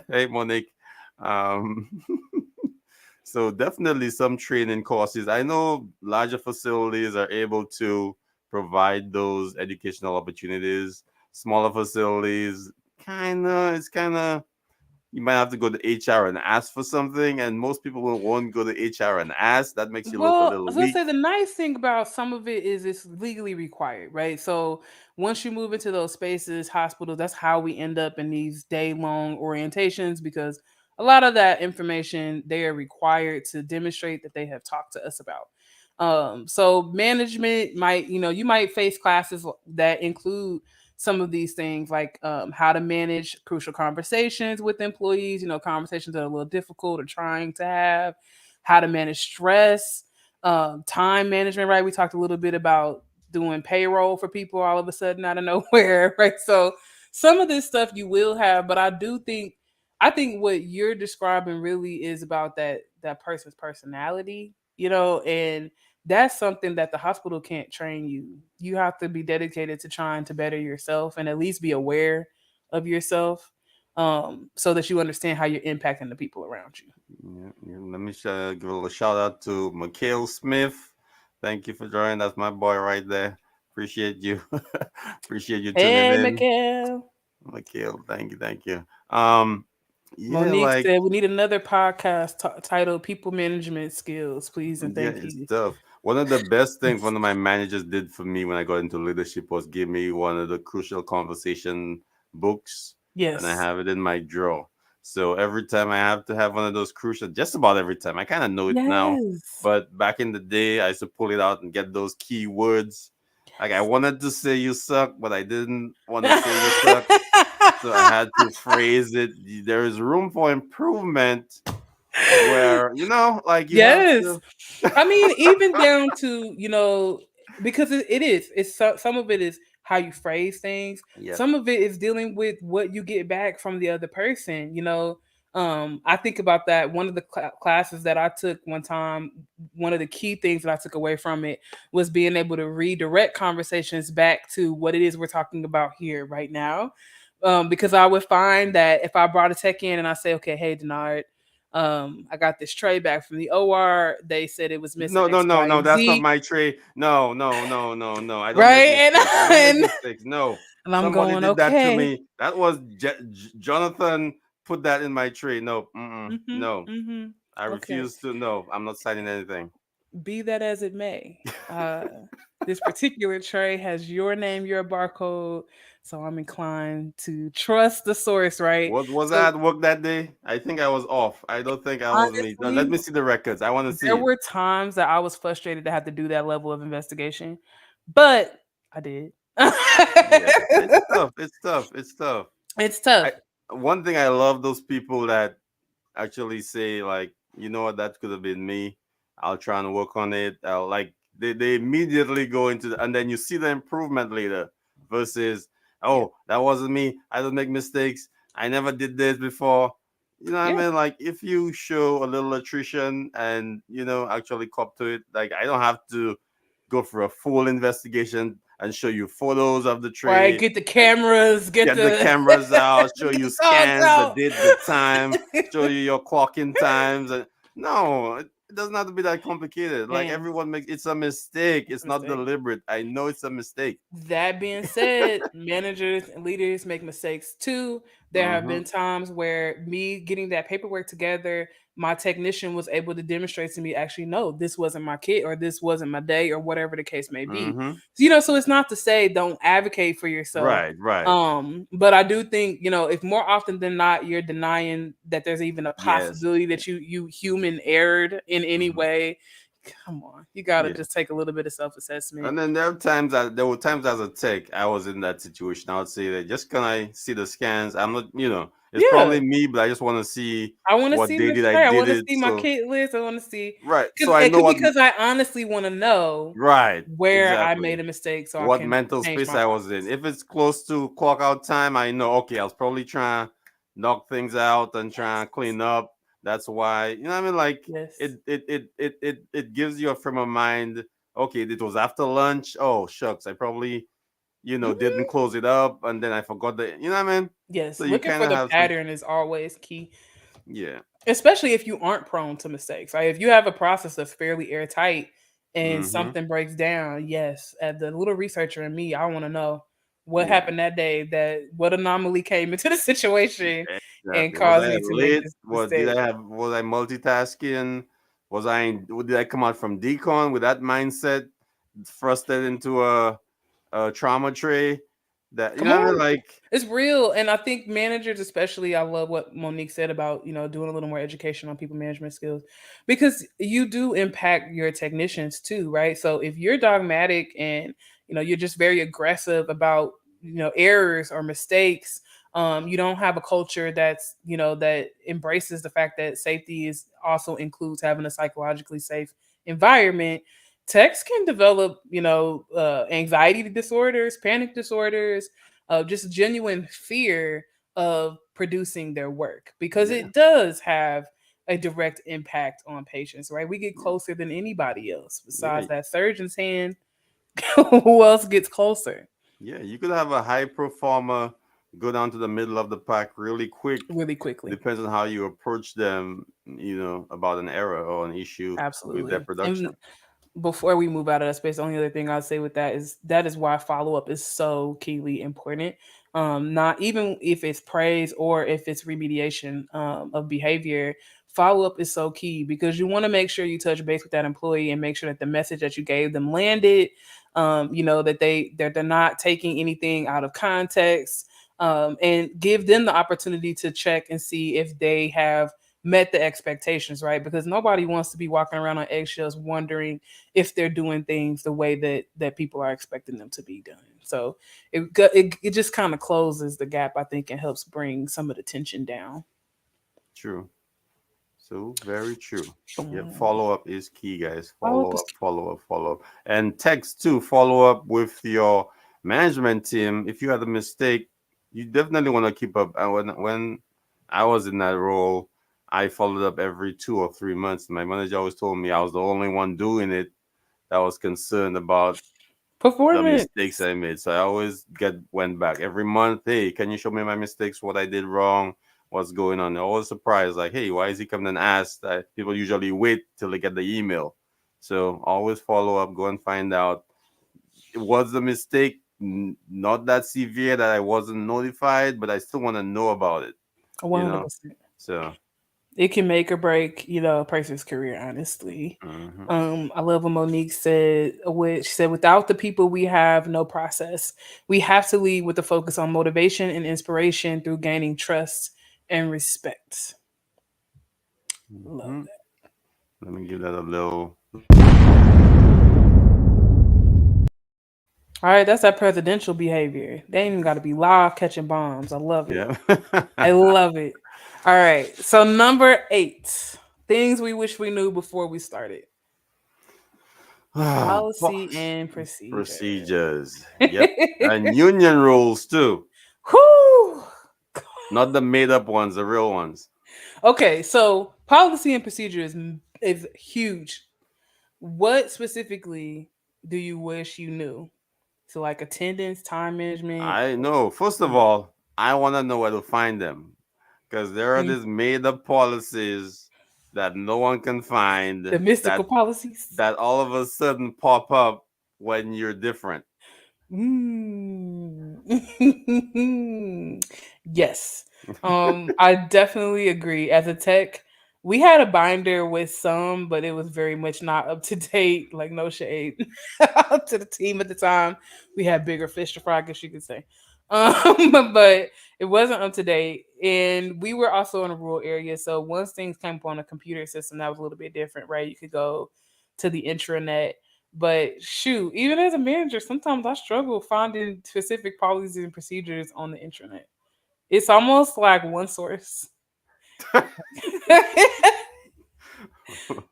hey Monique. Um So definitely some training courses. I know larger facilities are able to provide those educational opportunities. Smaller facilities, it's kind of you might have to go to HR and ask for something, and most people won't go to HR and ask. That makes you look a Well, I little was gonna say weak. the nice thing about some of it is it's legally required, right? So once you move into those spaces, hospitals, that's how we end up in these day long orientations because a lot of that information they are required to demonstrate that they have talked to us about. So management might, you might face classes that include some of these things like how to manage crucial conversations with employees, conversations that are a little difficult or trying to have, how to manage stress, time management, right? We talked a little bit about doing payroll for people all of a sudden out of nowhere, right? So some of this stuff you will have, but I think what you're describing really is about that person's personality, and that's something that the hospital can't train you. You have to be dedicated to trying to better yourself and at least be aware of yourself, so that you understand how you're impacting the people around you. Yeah, yeah. Let me give a little shout out to Mikhail Smith. Thank you for joining. That's my boy right there. Appreciate you. Appreciate you tuning Hey, in, Mikhail. Mikhail. Thank you, thank you. Um, yeah, Monique like said we need another podcast titled "People Management Skills," please and yeah, thank it's you. tough. One of the best things one of my managers did for me when I got into leadership was give me one of the crucial conversation books, and I Yes. have it in my drawer. So every time I have to have one of those crucial, just about every time, I kind of know it now. Yes. But back in the day, I used to pull it out and get those key words. Like I wanted to say you suck, but I didn't want to say you suck. So I had to phrase it. There is room for improvement where, like you have Yes. to. I mean, even down to, because it is. It's some of it is how you phrase things. Yes. Some of it is dealing with what you get back from the other person. I think about that. One of the classes that I took one time, one of the key things that I took away from it was being able to redirect conversations back to what it is we're talking about here right now. Because I would find that if I brought a tech in and I say, okay, hey, Denard, I got this tray back from the OR. They said it was missing No, no, X, no, Y, no. and That's not Z. my tray. No, no, no, no, no. I don't make Right. mistakes. I don't make And, mistakes. No. and I'm Somebody going, did that to okay. me. That was Jonathan put that in my tray. No, Mm-hmm. no. Mm-hmm. I Okay. refuse to. No, I'm not signing anything. Be that as it may. Uh this particular tray has your name, your barcode. So I'm inclined to trust the source, right? Was I So at work that day? I think I was off. I don't think I was me. No, let honestly, me see the records. I want to there see it. were times that I was frustrated to have to do that level of investigation, but I did. Yeah, it's tough. It's tough. It's tough. It's tough. I One thing I love those people that actually say like, you know what, that could have been me. I'll try and work on it. I'll like they immediately go into and then you see the improvement later versus, Yeah. oh, that wasn't me. I don't make mistakes. I never did this before. You know what I Yeah. mean? Like if you show a little attrition and actually cop to it, like I don't have to go for a full investigation and show you photos of the Right. tray, Get the cameras, get get the the cameras out, show get you the dogs scans, the out. date, the time, show you your clocking times. And no, it doesn't have to be that complicated. Like Man, everyone makes it's a mistake. it's It's a not mistake. deliberate. I know it's a mistake. That being said, managers and leaders make mistakes too. There have Mm-hmm. been times where me getting that paperwork together, my technician was able to demonstrate to me, actually, no, this wasn't my kit or this wasn't my day or whatever the case may be. Mm-hmm. So it's not to say don't advocate for yourself. Right, right. But I do think, if more often than not you're denying that there's even a Yes. possibility that you human erred in any Mm-hmm. way, come on, you gotta Yeah. just take a little bit of self-assessment. And then there were times as a tech I was in that situation. I would say that just can I see the scans? I'm not, it's Yeah. probably me, but I just want to see I want to what see day my did I tray. I did want to it. see my So kit list. I want to see right. So because I know what because I honestly want to know right, where I exactly. made a mistake so I What can mental change space my I was in. process. If it's close to clock out time, I know okay, I was probably trying to knock things out and try Yes. and clean up. That's why, what I mean? Like Yes. it gives you a frame of mind. Okay, it was after lunch. Oh shucks, I probably, didn't Mhm. close it up and then I forgot the, you know what I mean? So Yes. you Looking kind for of the have some, pattern is always key. yeah. especially if you aren't prone to mistakes. Right? If you have a process that's fairly airtight and Mm-hmm. something breaks down, yes, as the little researcher in me, I want to know what Yeah. happened that day, that what anomaly came into the situation and Exactly. Was caused I me to make late? this What did mistake. I have? Was I multitasking? Did I come out from decon with that mindset, thrusted into a trauma tray? That you Come know what I mean? on. Like, It's real. And I think managers, especially, I love what Monique said about, doing a little more education on people management skills because you do impact your technicians too, right? So if you're dogmatic and, you're just very aggressive about, errors or mistakes, you don't have a culture that's, that embraces the fact that safety is also includes having a psychologically safe environment. Techs can develop, anxiety disorders, panic disorders, just genuine fear of producing their work because yeah, it does have a direct impact on patients, right? We get yeah, closer than anybody else yeah, besides that surgeon's hand. Who else gets closer yeah. You could have a high performer go down to the middle of the pack really quick. really quickly? Depends on how you approach them, about an error or an issue with their Absolutely. And production. before we move out of that space, the only other thing I'll say with that is why follow up is so keenly important. Not even if it's praise or if it's remediation of behavior, follow up is so key because you want to make sure you touch base with that employee and make sure that the message that you gave them landed. That they're not taking anything out of context, and give them the opportunity to check and see if they have met the expectations, right? Because nobody wants to be walking around on eggshells wondering if they're doing things the way that people are expecting them to be done. So it just kind of closes the gap, I think, and helps bring some of the tension down. True. So very true. Yep. Um, Follow up is key, guys. Follow up Follow is up, follow up, follow up. And text too. Follow up with your management team. If you had a mistake, you definitely want to keep up. And when I was in that role, I followed up every 2 or 3 months. My manager always told me I was the only one doing it that was concerned about the mistakes performance. I made. So I always went back every month. Hey, can you show me my mistakes? What I did wrong? What's going on? They're always surprised. Like, hey, why is he coming and ask? That people usually wait till they get the email. So always follow up. Go and find out. Was the mistake not that severe that I wasn't notified, but I still want to know about it. You know. 100%. So. It can make or break, a person's career, honestly. Mhm. I love what Monique said, which said, without the people, we have no process. We have to lead with the focus on motivation and inspiration through gaining trust and respect. Love Mhm. that. Let me give that a little. All right, that's that presidential behavior. They ain't even got to be live catching bombs. I love it. Yeah. I love it. All right, so number 8, things we wish we knew before we started. Policy and procedure. Procedures. Yep. And union rules too. Whew. Not the made up ones, the real ones. Okay, so policy and procedure is huge. What specifically do you wish you knew? So like attendance, time management, I know. First of mm, all, I want to know where to find them because there are mm, these made up policies that no one can find the mystical that policies. all of a sudden pop up when you're different. Mm. Yes. I definitely agree. As a tech, we had a binder with some, but it was very much not up to date. Like no shade to the team at the time. We had bigger fish to fry, I guess you could say. But it wasn't up to date. And we were also in a rural area. So once things came up on a computer system, that was a little bit different, right? You could go to the intranet, but shoot, even as a manager, sometimes I struggle finding specific policies and procedures on the internet. It's almost like one source.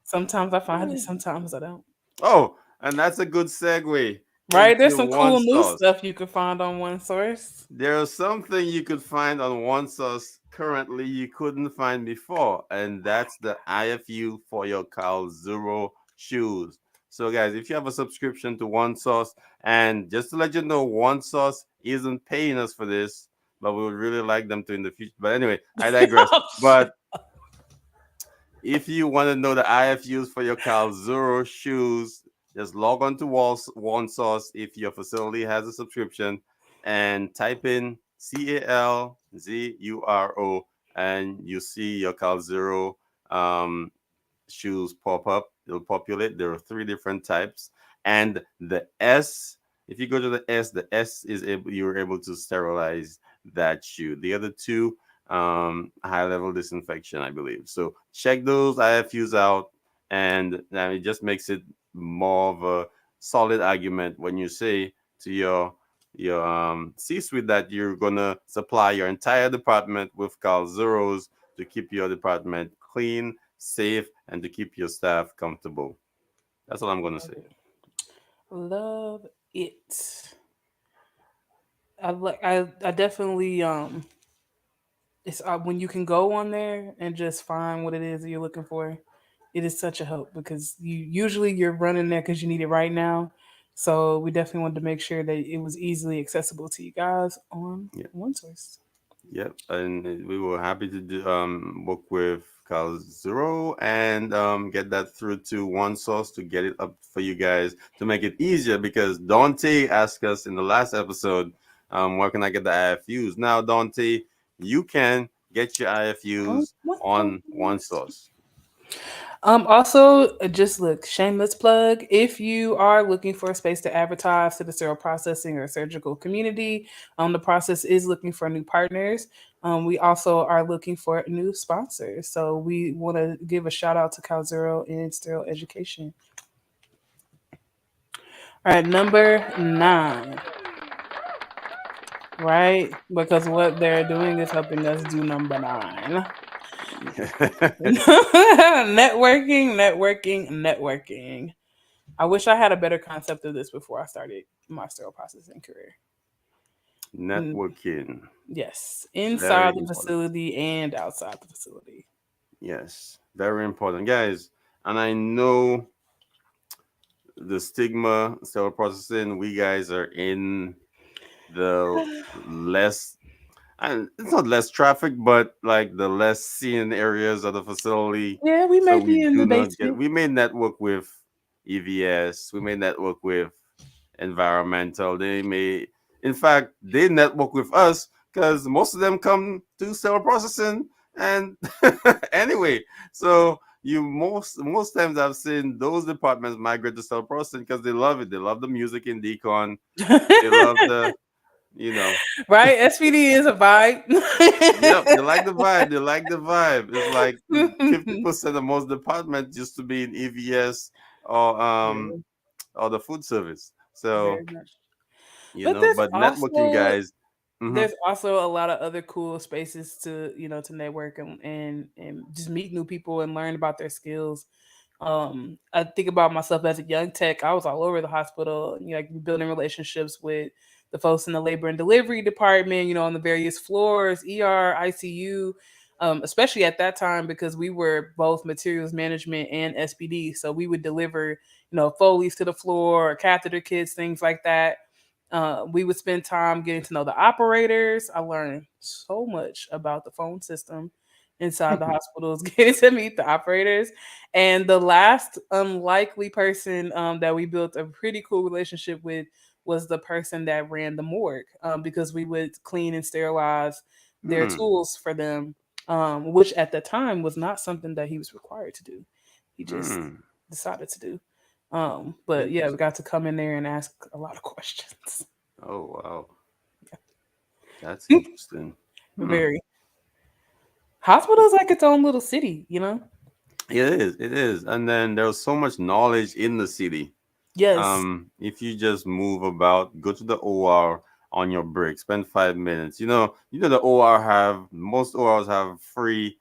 Sometimes I find it, sometimes I don't. Oh, and that's a good segue Right? There's into some one cool new source. stuff you can find on one source. There's something you could find on one source currently you couldn't find before, and that's the IFU for your Cal Zero shoes. So, guys, if you have a subscription to One Source, and just to let you know, One Source isn't paying us for this, but we would really like them to in the future. But anyway, I digress. Oh, shit. But If you want to know the IFUs for your Cal Zero shoes, just log on to OneSource if your facility has a subscription and type in CALZURO and you see your Cal Zero um, shoes pop up. It'll populate. There are three different types, and the S. If you go to the S is able. You're able to sterilize that shoe. The other two, high level disinfection, I believe. So check those IFUs out, and it just makes it more of a solid argument when you say to your C-suite that you're gonna supply your entire department with Cal Zeros to keep your department clean, safe, and to keep your staff comfortable. That's all I'm gonna Love say. it. Love it. I definitely it's when you can go on there and just find what it is that you're looking for. It is such a help because you're running there because you need it right now. So we definitely wanted to make sure that it was easily accessible to you guys on Yeah, one source. yep. And we were happy to work with Cal Zero and get that through to one source to get it up for you guys to make it easier because Dante asked us in the last episode, where can I get the IFUs? Now, Dante, you can get your On IFUs one on one source. source. Also, just look, shameless plug. If you are looking for a space to advertise to the sterile processing or surgical community, the process is looking for new partners. We also are looking for new sponsors. So we want to give a shout out to CalZero and Sterile Education. All right, number 9, right? Because what they're doing is helping us do number 9. Networking, networking, networking. I wish I had a better concept of this before I started my sterile processing career. Mm, Networking, yes, very inside the important. facility and outside the facility. Yes, very important, guys. And I know the stigma sterile processing. We guys are in the less, and it's not less traffic, but like the less seen areas of the facility. Yeah, we So might we be in do the not get. basement. We may network with EVS. We may network with environmental. They may, in fact, they network with us because most of them come to sterile processing. And anyway, so you most times I've seen those departments migrate to sterile processing because they love it. They love the music in decon. They love the, you know, Right? SPD is a vibe. yep, they like the vibe. They like the vibe. It's like 50% of most departments used to be in EVS or Very, or the food service. So very much. you But know, but networking guys. Hmm. there's also a lot of other cool spaces to to network and just meet new people and learn about their skills. I think about myself as a young tech. I was all over the hospital, like building relationships with the folks in the labor and delivery department, on the various floors, ER, ICU, especially at that time because we were both materials management and SPD. So we would deliver, Foley's to the floor, catheter kits, things like that. We would spend time getting to know the operators. I learned so much about the phone system inside the hospitals, getting to meet the operators. And the last unlikely person that we built a pretty cool relationship with was the person that ran the morgue because we would clean and sterilize their Hmm. tools for them, which at the time was not something that he was required to do. He just Hmm. decided to do. But yeah, we Interesting. got to come in there and ask a lot of questions. Oh wow, that's interesting. Hmm. Very. Hospital's like its own little city. It is. It is. And then there's so much knowledge in the city. Yes. If you just move about, go to the OR on your break, spend 5 minutes. The OR have most ORs have free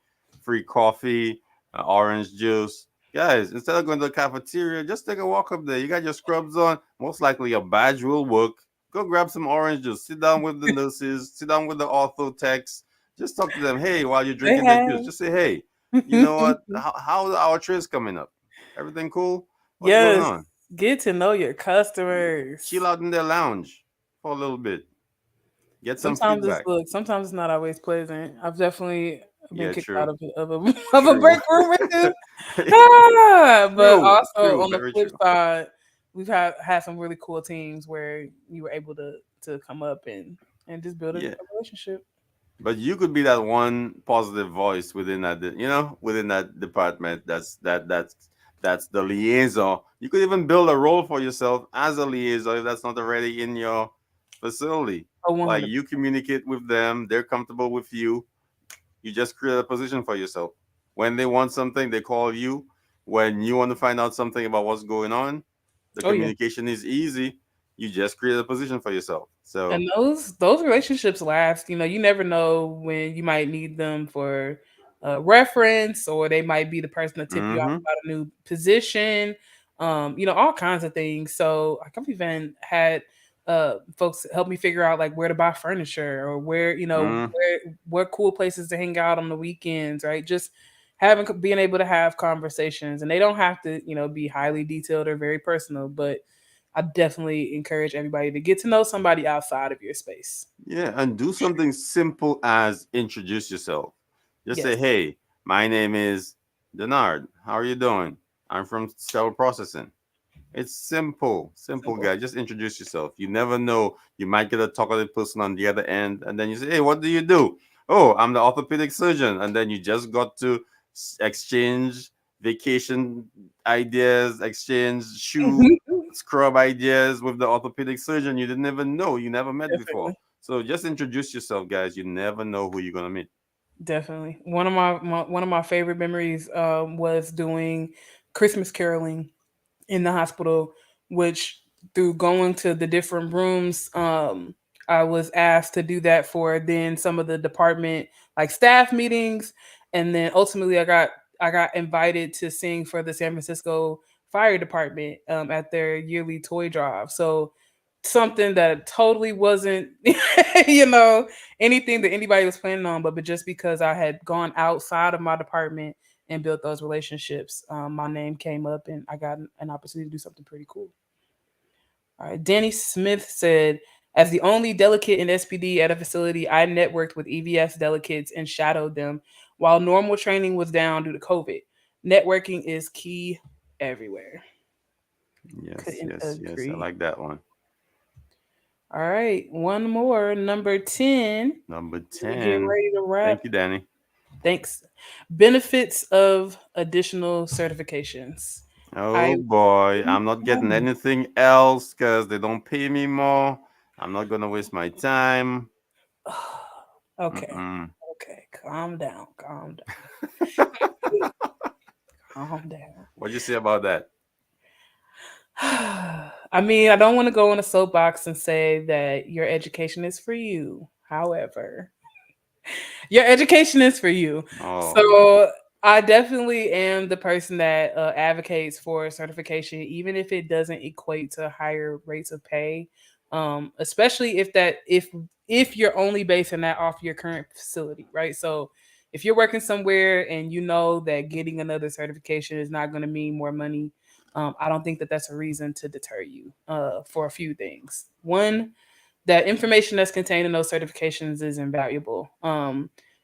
coffee, orange juice. Guys, instead of going to the cafeteria, just take a walk up there. You got your scrubs on. Most likely your badge will work. Go grab some orange juice. Sit down with the nurses. Sit down with the ortho techs. Just talk to them. Hey, while you're They drinking the juice, have. just say, hey, you know what? How our trays coming up? Everything cool? What's going Yes. on? Get to know your Yeah. customers. Chill out in their lounge for a little bit. Get some feedback. Sometimes it's not always pleasant. I've definitely I've been Yeah, kicked out true. of a of a True. break room with you. But True. also True. on the Very flip true. side, we've had some really cool teams where you were able to come up and just build Yeah. a relationship. But you could be that one positive voice within that, within that department. That's the liaison. You could even build a role for yourself as a liaison if that's not already in your facility. Oh, one Like hundred you communicate with them, they're comfortable with you. You just create a position for yourself. When they want something, they call you. When you want to find out something about what's going on, the Oh yeah. communication is easy. You just create a position for yourself. So, And those relationships last. You never know when you might need them for reference, or they might be the person to tip you off mm-hmm, about a new position. All kinds of things. So like I've even had folks help me figure out like where to buy furniture, or where mm, where cool places to hang out on the weekends, right? Just being able to have conversations, and they don't have to be highly detailed or very personal, but I definitely encourage everybody to get to know somebody outside of your space. yeah, and do something simple as introduce yourself. Just say, Yes, "Hey, my name is Denard. How are you doing? I'm from Sterile Processing." It's simple, simple, simple. guy. Just introduce yourself. You never know. You might get a talkative person on the other end, and then you say, "Hey, what do you do?" "Oh, I'm the orthopedic surgeon." And then you just got to exchange vacation ideas, exchange shoe scrub ideas with the orthopedic surgeon you didn't even know, you never met before. Definitely, So just introduce yourself, guys. You never know who you're gonna meet. definitely. One of my favorite memories was doing Christmas caroling in the hospital, which through going to the different rooms, I was asked to do that for then some of the department like staff meetings, and then ultimately I got invited to sing for the San Francisco Fire Department at their yearly toy drive. So something that totally wasn't you know anything that anybody was planning on, but just because I had gone outside of my department and built those relationships, my name came up and I got an opportunity to do something pretty cool. All right. Danny Smith said, as the only delegate in SPD at a facility, I networked with EVS delegates and shadowed them while normal training was down due to COVID. Networking is key everywhere. Yes, Couldn't yes, yes. I agree. like that one. All right. One more. Number 10. Number We're getting 10. ready to wrap. Thank you, Danny. Thanks. Benefits of additional certifications. I Oh boy, I'm not getting anything else because they don't pay me more. I'm not gonna waste my time. okay. Mm-mm. Okay. Calm down. Calm down. Calm down. What'd you say about that? I mean, I don't want to go on a soapbox and say that your education is for you. However, your education is for you. Oh, So I definitely am the person that advocates for certification, even if it doesn't equate to higher rates of pay. Especially if you're only basing that off your current facility, right? So if you're working somewhere and you know that getting another certification is not going to mean more money, I don't think that that's a reason to deter you for a few things. One, that information that's contained in those certifications is invaluable.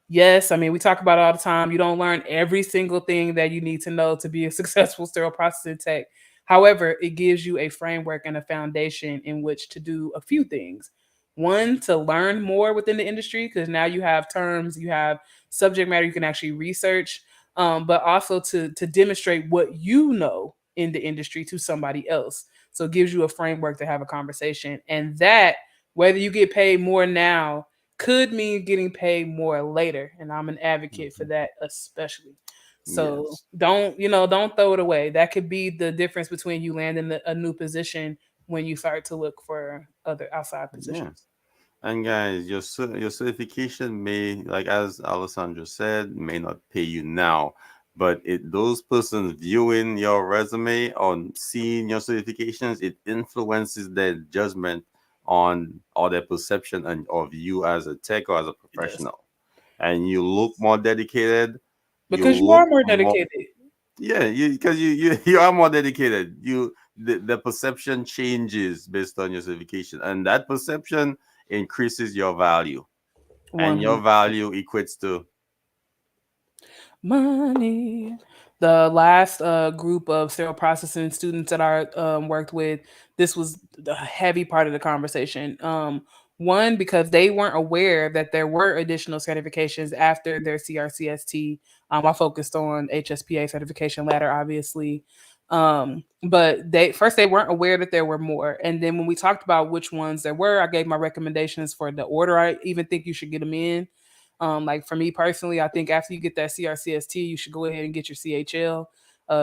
Yes, I mean, we talk about it all the time. You don't learn every single thing that you need to know to be a successful sterile processing tech. However, it gives you a framework and a foundation in which to do a few things. One, to learn more within the industry, because now you have terms, you have subject matter you can actually research, but also to demonstrate what you know in the industry to somebody else. So it gives you a framework to have a conversation. And that, whether you get paid more now, could mean getting paid more later. And I'm an advocate for mhm. that, especially. So Yes, don't throw it away. That could be the difference between you landing a new position when you start to look for other outside yeah. positions. And guys, your certification may, like as Alessandro said, may not pay you now, but those persons viewing your resume on seeing your certifications, it influences their judgment on or their perception and of you as a tech or as a It does. professional. And you look more dedicated. You Because you look are more more, dedicated. yeah, because you are more dedicated. The perception changes based on your certification, and that perception increases your value, and your 100%. value equates to Money. The last group of sterile processing students that I worked with, this was the heavy part of the conversation. One, because they weren't aware that there were additional certifications after their CRCST. I focused on HSPA certification ladder, obviously. But they weren't aware that there were more. And then when we talked about which ones there were, I gave my recommendations for the order I even think you should get them in. Like for me personally, I think after you get that CRCST, you should go ahead and get your CHL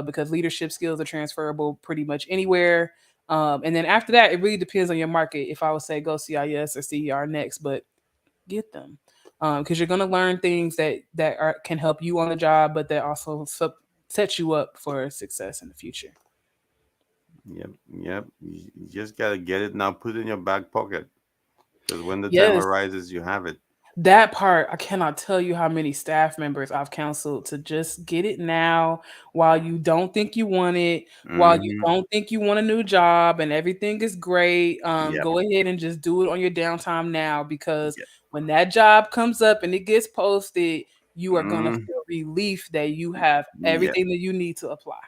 because leadership skills are transferable pretty much anywhere. And then after that, it really depends on your market. If I would say go CIS or CER next, but get them because you're going to learn things that can help you on the job, but that also set you up for success in the future. Yep, yep. You just gotta get it now. Put it in your back pocket because when the time Yes, arises, you have it. that part, I cannot tell you how many staff members I've counseled to just get it now while you don't think you want it, while you Hmm. don't think you want a new job and everything is great. Yep. Go ahead and just do it on your downtime now because Yep. when that job comes up and it gets posted, you are gonna Mm, feel relief that you have yep. everything that you need to apply.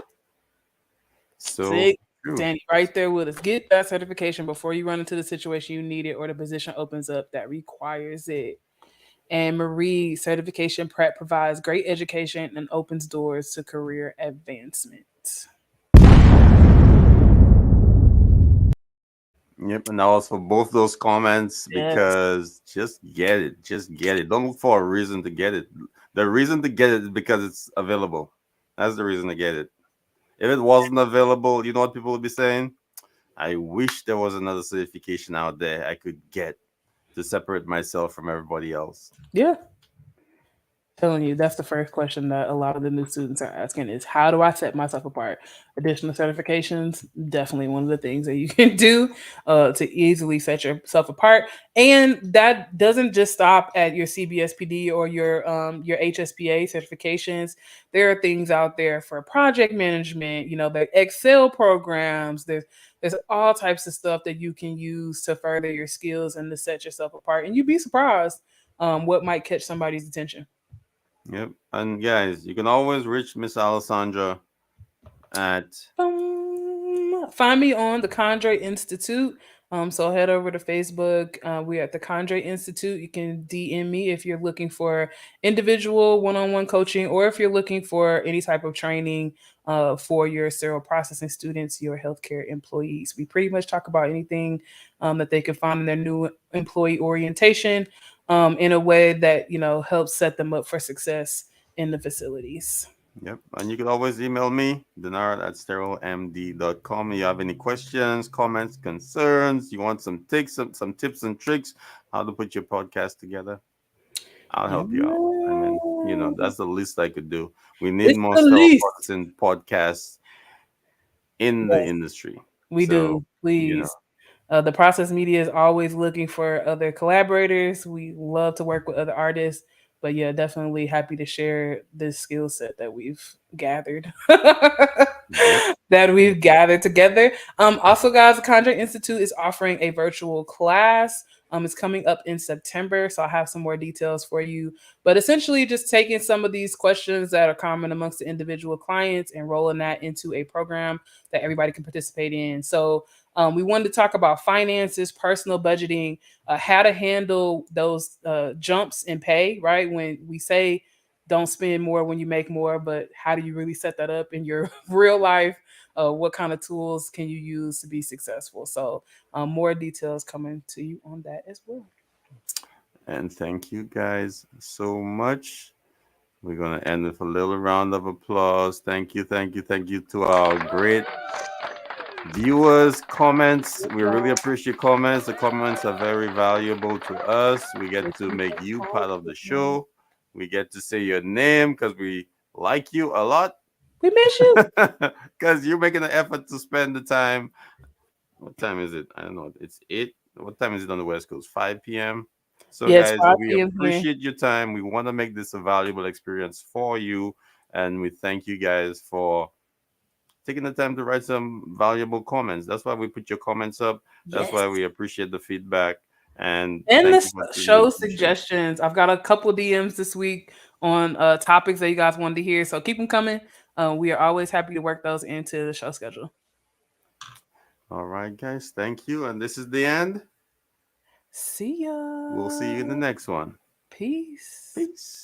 So See, true. Danny, right there with us. Get that certification before you run into the situation you need it or the position opens up that requires it. And Marie certification prep provides great education and opens doors to career advancement. Yep. And also both those comments Yes. because just get it. Just get it. Don't look for a reason to get it. The reason to get it is because it's available. That's the reason to get it. If it wasn't available, you know what people would be saying? I wish there was another certification out there I could get to separate myself from everybody else. Yeah. Telling you, that's the first question that a lot of the new students are asking is how do I set myself apart? Additional certifications, definitely one of the things that you can do to easily set yourself apart. And that doesn't just stop at your CBSPD or your HSPA certifications. There are things out there for project management, the Excel programs. There's all types of stuff that you can use to further your skills and to set yourself apart. And you'd be surprised what might catch somebody's attention. Yep. And guys, you can always reach Miss Alessandra at Find me on the Condre Institute. So head over to Facebook. We're at the Condre Institute. You can DM me if you're looking for individual one-on-one coaching, or if you're looking for any type of training for your sterile processing students, your healthcare employees. We pretty much talk about anything that they can find in their new employee orientation in a way that helps set them up for success in the facilities. yep. And you can always email me, Denard at sterilemd.com. You have any questions, comments, concerns, you want some tips, some tips and tricks, how to put your podcast together, I'll Yeah. help you out. I mean, that's the least I could do. We need It's more the sterile least. processing podcasts in the Yes, industry. we So, do. you know, Please. The process media is always looking for other collaborators. We love to work with other artists, but yeah, definitely happy to share this skill set that we've gathered. yep, That yep, we've gathered together. Also, guys, the Conjure Institute is offering a virtual class. It's coming up in September, so I have some more details for you. But essentially, just taking some of these questions that are common amongst the individual clients and rolling that into a program that everybody can participate in. So, we wanted to talk about finances, personal budgeting, how to handle those jumps in pay, right? When we say don't spend more when you make more, but how do you really set that up in your real life? What kind of tools can you use to be successful? So, more details coming to you on that as well. and thank you guys so much. We're gonna end with a little round of applause. Thank you, thank you, thank you to our great viewers. Comments, we really appreciate comments. The comments are very valuable to us. We get to make you part of the show. We get to say your name because we like you a lot. We miss you. Because you're making an effort to spend the time. What time is it? I don't know. It's 8. What time is it on the West Coast? 5 p.m. So, Yes, guys, 5 we p.m. here. appreciate your time. We want to make this a valuable experience for you. And we thank you guys for taking the time to write some valuable comments. That's why we put your comments up. That's Yes. why we appreciate the feedback. And And thank the you for tuning show into the show. suggestions. I've got a couple DMs this week on topics that you guys wanted to hear. So keep them coming. We are always happy to work those into the show schedule. All right, guys. Thank you. And this is the end. See We'll see you in the ya. next one. Peace. Peace.